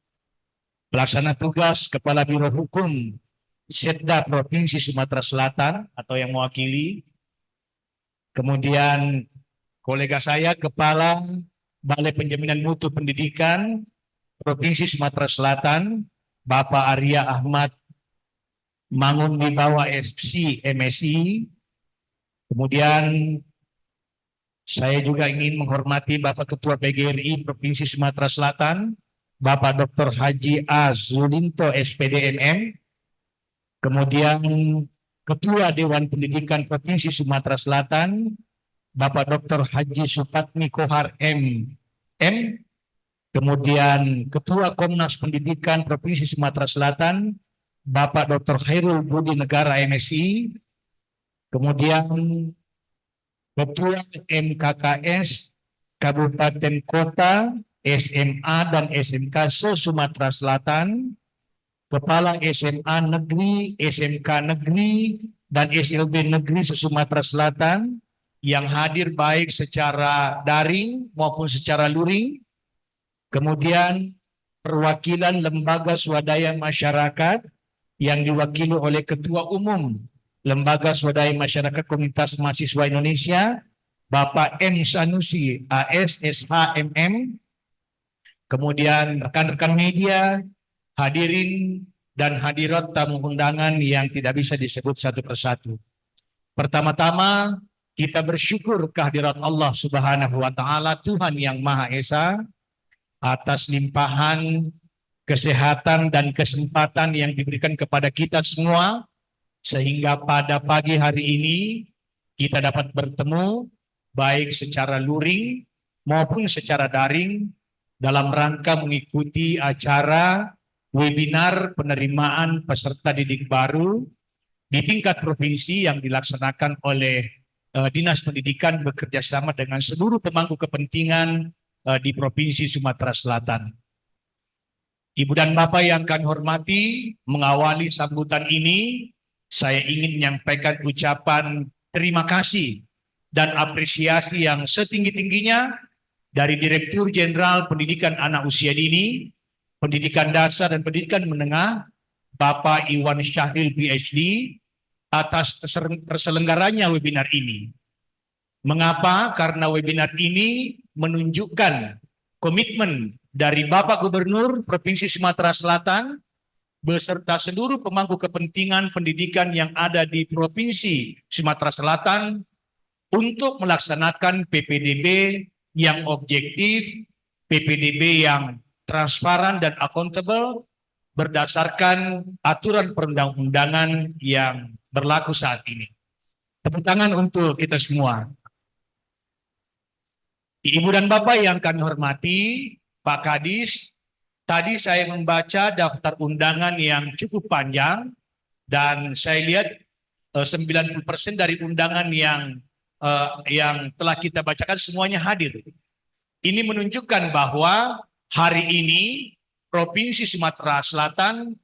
Pelaksana Tugas Kepala Biro Hukum Setda Provinsi Sumatera Selatan atau yang mewakili. Kemudian kolega saya Kepala Balai Penjaminan Mutu Pendidikan Provinsi Sumatera Selatan, Bapak Arya Ahmad Mangun Wibawa FC MSI. Kemudian saya juga ingin menghormati Bapak Ketua PGRI Provinsi Sumatera Selatan, Bapak Dr. Haji A. Zulinto SPD MM. Kemudian Ketua Dewan Pendidikan Provinsi Sumatera Selatan, Bapak Dr. Haji Supatmi Kohar MM. Kemudian Ketua Komnas Pendidikan Provinsi Sumatera Selatan, Bapak Dr. Khairul Budi Negara MSI. Kemudian Ketua MKKS Kabupaten Kota, SMA dan SMK se-Sumatera Selatan, Kepala SMA Negeri, SMK Negeri, dan SLB Negeri se-Sumatera Selatan yang hadir baik secara daring maupun secara luring. Kemudian perwakilan lembaga swadaya masyarakat yang diwakili oleh Ketua Umum Lembaga Swadaya Masyarakat Komunitas Mahasiswa Indonesia, Bapak M. Sanusi AS SHMM. Kemudian rekan-rekan media, hadirin dan hadirat tamu undangan yang tidak bisa disebut satu persatu. Pertama-tama kita bersyukur kehadirat Allah Subhanahu wa Ta'ala, Tuhan yang Maha Esa, atas limpahan kesehatan dan kesempatan yang diberikan kepada kita semua, sehingga pada pagi hari ini kita dapat bertemu baik secara luring maupun secara daring dalam rangka mengikuti acara webinar penerimaan peserta didik baru di tingkat provinsi yang dilaksanakan oleh Dinas Pendidikan bekerja sama dengan seluruh pemangku kepentingan di Provinsi Sumatera Selatan. Ibu dan Bapak yang kami hormati, mengawali sambutan ini, saya ingin menyampaikan ucapan terima kasih dan apresiasi yang setinggi-tingginya dari Direktur Jenderal Pendidikan Anak Usia Dini, Pendidikan Dasar dan Pendidikan Menengah, Bapak Iwan Syahril PhD, atas terselenggaranya webinar ini. Mengapa? Karena webinar ini menunjukkan komitmen dari Bapak Gubernur Provinsi Sumatera Selatan beserta seluruh pemangku kepentingan pendidikan yang ada di Provinsi Sumatera Selatan untuk melaksanakan PPDB yang objektif, PPDB yang transparan dan akuntabel berdasarkan aturan perundang-undangan yang berlaku saat ini. Tepuk tangan untuk kita semua. Ibu dan Bapak yang kami hormati, Pak Kadis, tadi saya membaca daftar undangan yang cukup panjang dan saya lihat 90% dari undangan yang telah kita bacakan semuanya hadir. Ini menunjukkan bahwa hari ini Provinsi Sumatera Selatan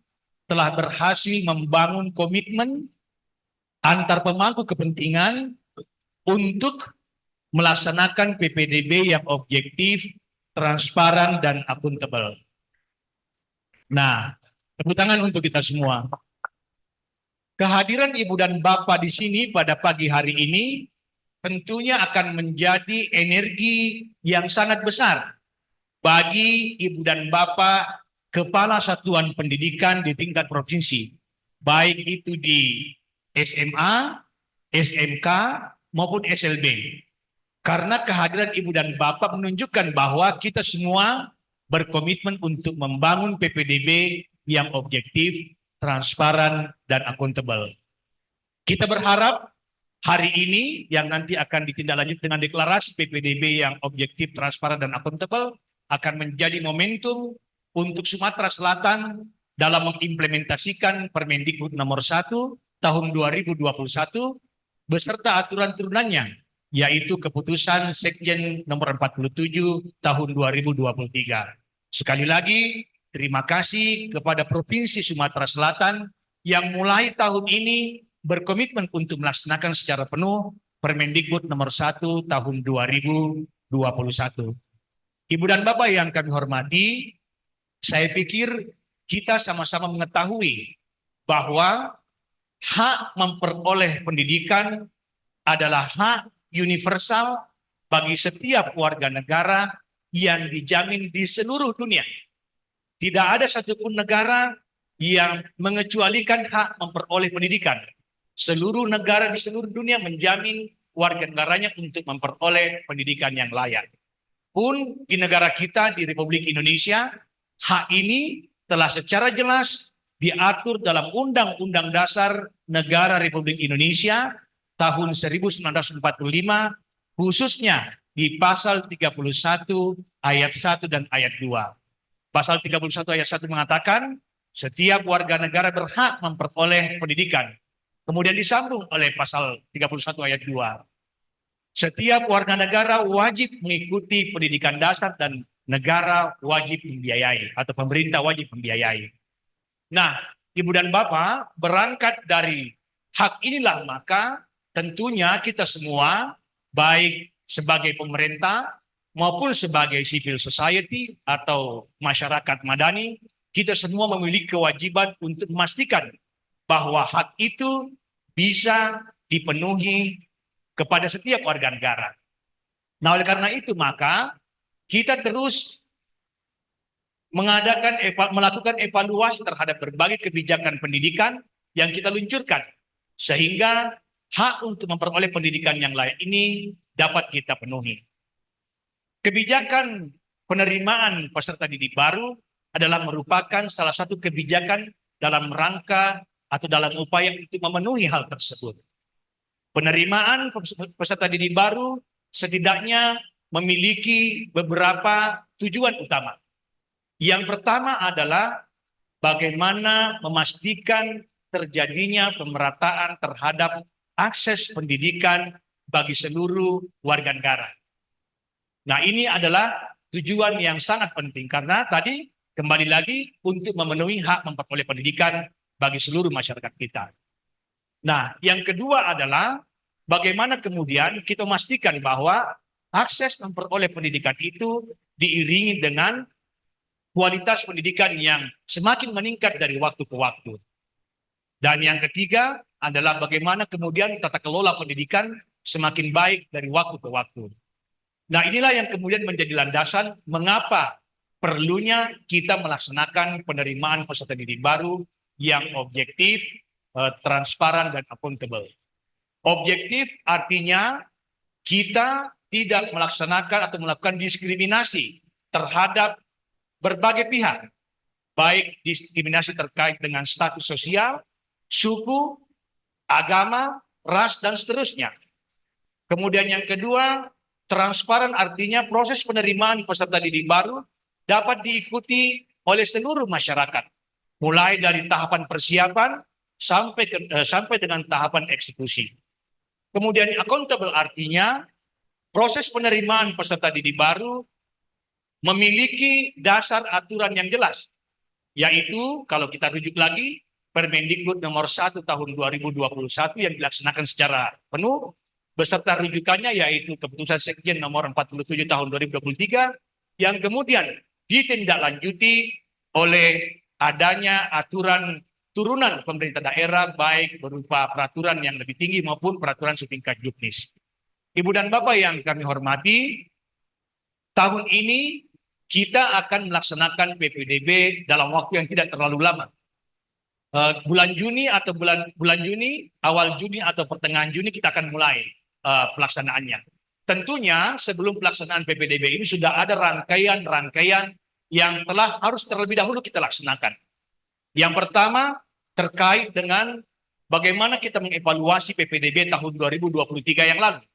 telah berhasil membangun komitmen antar pemangku kepentingan untuk melaksanakan PPDB yang objektif, transparan, dan akuntabel. Nah, tepuk tangan untuk kita semua. Kehadiran Ibu dan Bapak di sini pada pagi hari ini tentunya akan menjadi energi yang sangat besar bagi Ibu dan Bapak Kepala Satuan Pendidikan di tingkat provinsi, baik itu di SMA, SMK, maupun SLB. Karena kehadiran Ibu dan Bapak menunjukkan bahwa kita semua berkomitmen untuk membangun PPDB yang objektif, transparan, dan akuntabel. Kita berharap hari ini yang nanti akan ditindaklanjuti dengan deklarasi PPDB yang objektif, transparan, dan akuntabel akan menjadi momentum untuk Sumatera Selatan dalam mengimplementasikan Permendikbud nomor 1 tahun 2021 beserta aturan turunannya, yaitu keputusan Sekjen nomor 47 tahun 2023. Sekali lagi, terima kasih kepada Provinsi Sumatera Selatan yang mulai tahun ini berkomitmen untuk melaksanakan secara penuh Permendikbud nomor 1 tahun 2021. Ibu dan Bapak yang kami hormati, saya pikir kita sama-sama mengetahui bahwa hak memperoleh pendidikan adalah hak universal bagi setiap warga negara yang dijamin di seluruh dunia. Tidak ada satupun negara yang mengecualikan hak memperoleh pendidikan. Seluruh negara di seluruh dunia menjamin warga negaranya untuk memperoleh pendidikan yang layak. Pun di negara kita, di Republik Indonesia, hak ini telah secara jelas diatur dalam Undang-Undang Dasar Negara Republik Indonesia tahun 1945, khususnya di pasal 31 ayat 1 dan ayat 2. Pasal 31 ayat 1 mengatakan setiap warga negara berhak memperoleh pendidikan. Kemudian disambung oleh pasal 31 ayat 2. Setiap warga negara wajib mengikuti pendidikan dasar dan negara wajib membiayai atau pemerintah wajib membiayai. Nah, Ibu dan Bapak, berangkat dari hak inilah maka tentunya kita semua, baik sebagai pemerintah maupun sebagai civil society atau masyarakat madani, kita semua memiliki kewajiban untuk memastikan bahwa hak itu bisa dipenuhi kepada setiap warga negara. Nah, oleh karena itu maka kita terus melakukan evaluasi terhadap berbagai kebijakan pendidikan yang kita luncurkan sehingga hak untuk memperoleh pendidikan yang layak ini dapat kita penuhi. Kebijakan penerimaan peserta didik baru adalah merupakan salah satu kebijakan dalam rangka atau dalam upaya untuk memenuhi hal tersebut. Penerimaan peserta didik baru setidaknya memiliki beberapa tujuan utama. Yang pertama adalah bagaimana memastikan terjadinya pemerataan terhadap akses pendidikan bagi seluruh warga negara. Nah, ini adalah tujuan yang sangat penting karena tadi kembali lagi untuk memenuhi hak memperoleh pendidikan bagi seluruh masyarakat kita. Nah, yang kedua adalah bagaimana kemudian kita memastikan bahwa akses memperoleh pendidikan itu diiringi dengan kualitas pendidikan yang semakin meningkat dari waktu ke waktu. Dan yang ketiga adalah bagaimana kemudian tata kelola pendidikan semakin baik dari waktu ke waktu. Nah, inilah yang kemudian menjadi landasan mengapa perlunya kita melaksanakan penerimaan peserta didik baru yang objektif, transparan, dan akuntabel. Objektif artinya kita tidak melaksanakan atau melakukan diskriminasi terhadap berbagai pihak, baik diskriminasi terkait dengan status sosial, suku, agama, ras, dan seterusnya. Kemudian yang kedua, transparan artinya proses penerimaan peserta didik baru dapat diikuti oleh seluruh masyarakat, mulai dari tahapan persiapan sampai dengan tahapan eksekusi. Kemudian accountable artinya proses penerimaan peserta didik baru memiliki dasar aturan yang jelas, yaitu kalau kita rujuk lagi Permendikbud nomor 1 tahun 2021 yang dilaksanakan secara penuh, beserta rujukannya yaitu Keputusan Sekjen nomor 47 tahun 2023 yang kemudian ditindaklanjuti oleh adanya aturan turunan pemerintah daerah baik berupa peraturan yang lebih tinggi maupun peraturan setingkat juknis. Ibu dan Bapak yang kami hormati, tahun ini kita akan melaksanakan PPDB dalam waktu yang tidak terlalu lama. Bulan Juni atau bulan Juni, awal Juni atau pertengahan Juni kita akan mulai pelaksanaannya. Tentunya sebelum pelaksanaan PPDB ini sudah ada rangkaian yang harus terlebih dahulu kita laksanakan. Yang pertama terkait dengan bagaimana kita mengevaluasi PPDB tahun 2023 yang lalu.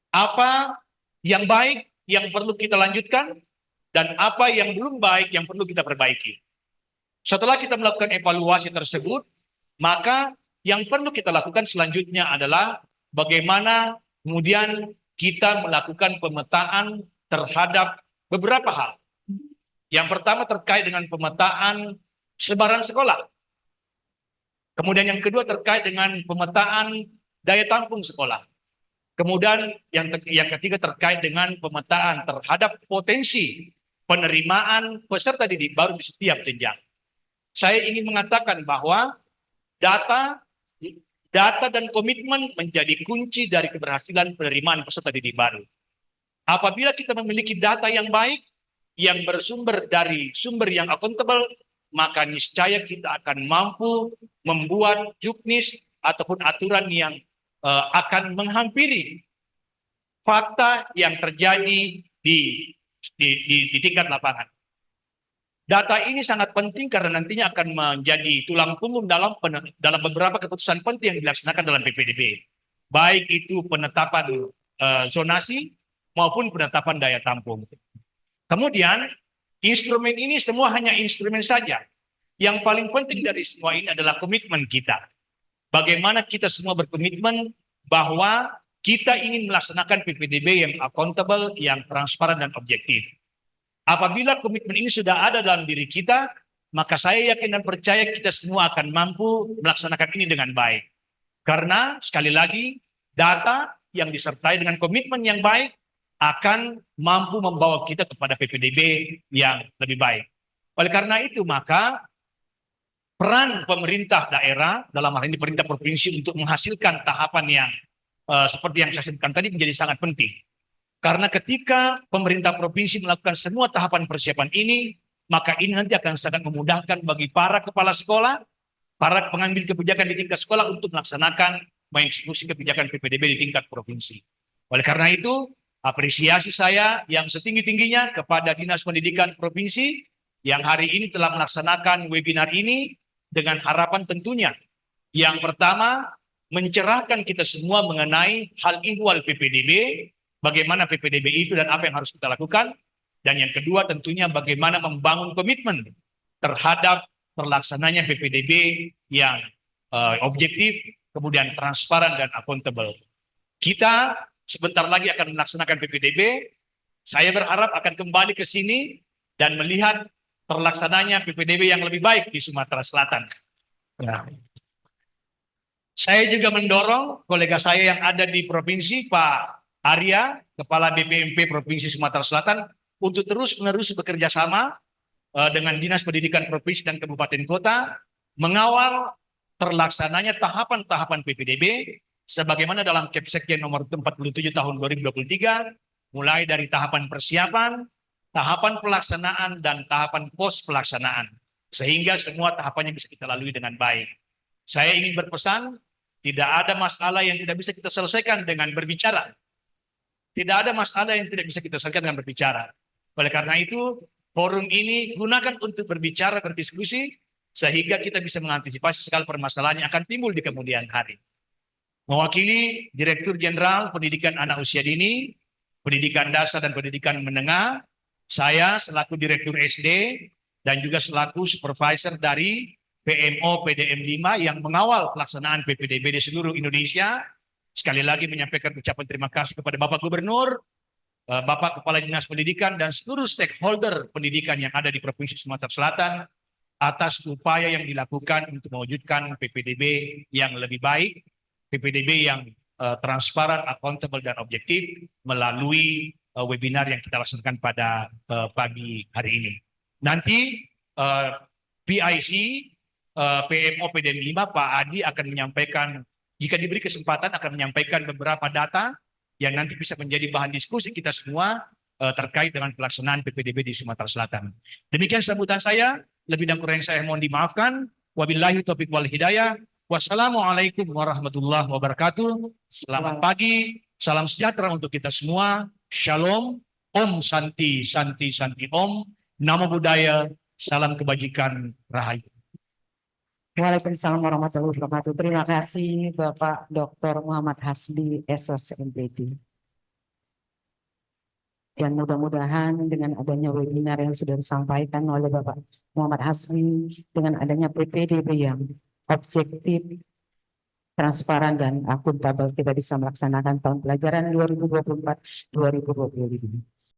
Apa yang baik yang perlu kita lanjutkan dan apa yang belum baik yang perlu kita perbaiki. Setelah kita melakukan evaluasi tersebut, maka yang perlu kita lakukan selanjutnya adalah bagaimana kemudian kita melakukan pemetaan terhadap beberapa hal. Yang pertama terkait dengan pemetaan sebaran sekolah. Kemudian yang kedua terkait dengan pemetaan daya tampung sekolah. Kemudian yang ketiga terkait dengan pemetaan terhadap potensi penerimaan peserta didik baru di setiap jenjang. Saya ingin mengatakan bahwa data dan komitmen menjadi kunci dari keberhasilan penerimaan peserta didik baru. Apabila kita memiliki data yang baik, yang bersumber dari sumber yang akuntabel, maka niscaya kita akan mampu membuat juknis ataupun aturan yang akan menghampiri fakta yang terjadi di tingkat lapangan. Data ini sangat penting karena nantinya akan menjadi tulang punggung dalam beberapa keputusan penting yang dilaksanakan dalam PPDB. Baik itu penetapan zonasi maupun penetapan daya tampung. Kemudian instrumen ini semua hanya instrumen saja. Yang paling penting dari semua ini adalah komitmen kita. Bagaimana kita semua berkomitmen bahwa kita ingin melaksanakan PPDB yang accountable, yang transparan dan objektif. Apabila komitmen ini sudah ada dalam diri kita, maka saya yakin dan percaya kita semua akan mampu melaksanakan ini dengan baik. Karena sekali lagi, data yang disertai dengan komitmen yang baik akan mampu membawa kita kepada PPDB yang lebih baik. Oleh karena itu, maka peran pemerintah daerah, dalam hal ini pemerintah provinsi untuk menghasilkan tahapan yang seperti yang saya sebutkan tadi menjadi sangat penting. Karena ketika pemerintah provinsi melakukan semua tahapan persiapan ini, maka ini nanti akan sangat memudahkan bagi para kepala sekolah, para pengambil kebijakan di tingkat sekolah untuk melaksanakan mengeksekusi kebijakan PPDB di tingkat provinsi. Oleh karena itu, apresiasi saya yang setinggi-tingginya kepada Dinas Pendidikan Provinsi yang hari ini telah melaksanakan webinar ini dengan harapan tentunya. Yang pertama, mencerahkan kita semua mengenai hal ihwal PPDB, bagaimana PPDB itu dan apa yang harus kita lakukan. Dan yang kedua tentunya bagaimana membangun komitmen terhadap terlaksananya PPDB yang objektif, kemudian transparan dan akuntabel. Kita sebentar lagi akan melaksanakan PPDB. Saya berharap akan kembali ke sini dan melihat terlaksananya PPDB yang lebih baik di Sumatera Selatan. Ya. Saya juga mendorong kolega saya yang ada di provinsi, Pak Arya, Kepala BPMP Provinsi Sumatera Selatan, untuk terus-menerus bekerja sama dengan Dinas Pendidikan Provinsi dan Kabupaten Kota, mengawal terlaksananya tahapan-tahapan PPDB, sebagaimana dalam Kepsekjen nomor 47 tahun 2023, mulai dari tahapan persiapan, tahapan pelaksanaan, dan tahapan pos pelaksanaan, sehingga semua tahapannya bisa kita lalui dengan baik. Saya ingin berpesan, tidak ada masalah yang tidak bisa kita selesaikan dengan berbicara. Tidak ada masalah yang tidak bisa kita selesaikan dengan berbicara. Oleh karena itu, forum ini gunakan untuk berbicara, berdiskusi, sehingga kita bisa mengantisipasi segala permasalahan yang akan timbul di kemudian hari. Mewakili Direktur Jenderal Pendidikan Anak Usia Dini, Pendidikan Dasar dan Pendidikan Menengah, saya selaku Direktur SD dan juga selaku Supervisor dari PMO PDM 5 yang mengawal pelaksanaan PPDB di seluruh Indonesia. Sekali lagi menyampaikan ucapan terima kasih kepada Bapak Gubernur, Bapak Kepala Dinas Pendidikan, dan seluruh stakeholder pendidikan yang ada di Provinsi Sumatera Selatan atas upaya yang dilakukan untuk mewujudkan PPDB yang lebih baik, PPDB yang transparan, akuntabel, dan objektif melalui webinar yang kita laksanakan pada pagi hari ini. Nanti PIC PMO PDM 5 Pak Adi akan menyampaikan, jika diberi kesempatan akan menyampaikan beberapa data yang nanti bisa menjadi bahan diskusi kita semua terkait dengan pelaksanaan PPDB di Sumatera Selatan. Demikian sambutan saya, lebih dan kurang saya mohon dimaafkan. Wabillahi taufiq wal hidayah. Wassalamualaikum warahmatullahi wabarakatuh. Selamat pagi, salam sejahtera untuk kita semua. Shalom, Om Santi, Santi, Santi Om. Namo Buddhaya, salam kebajikan, rahayu. Waalaikumsalam warahmatullahi wabarakatuh. Terima kasih Bapak Dr. Muhammad Hasbi, SOS MPD. Dan mudah-mudahan dengan adanya webinar yang sudah disampaikan oleh Bapak Muhammad Hasbi, dengan adanya PPDB yang objektif, transparan, dan akuntabel, kita bisa melaksanakan tahun pelajaran 2024-2025.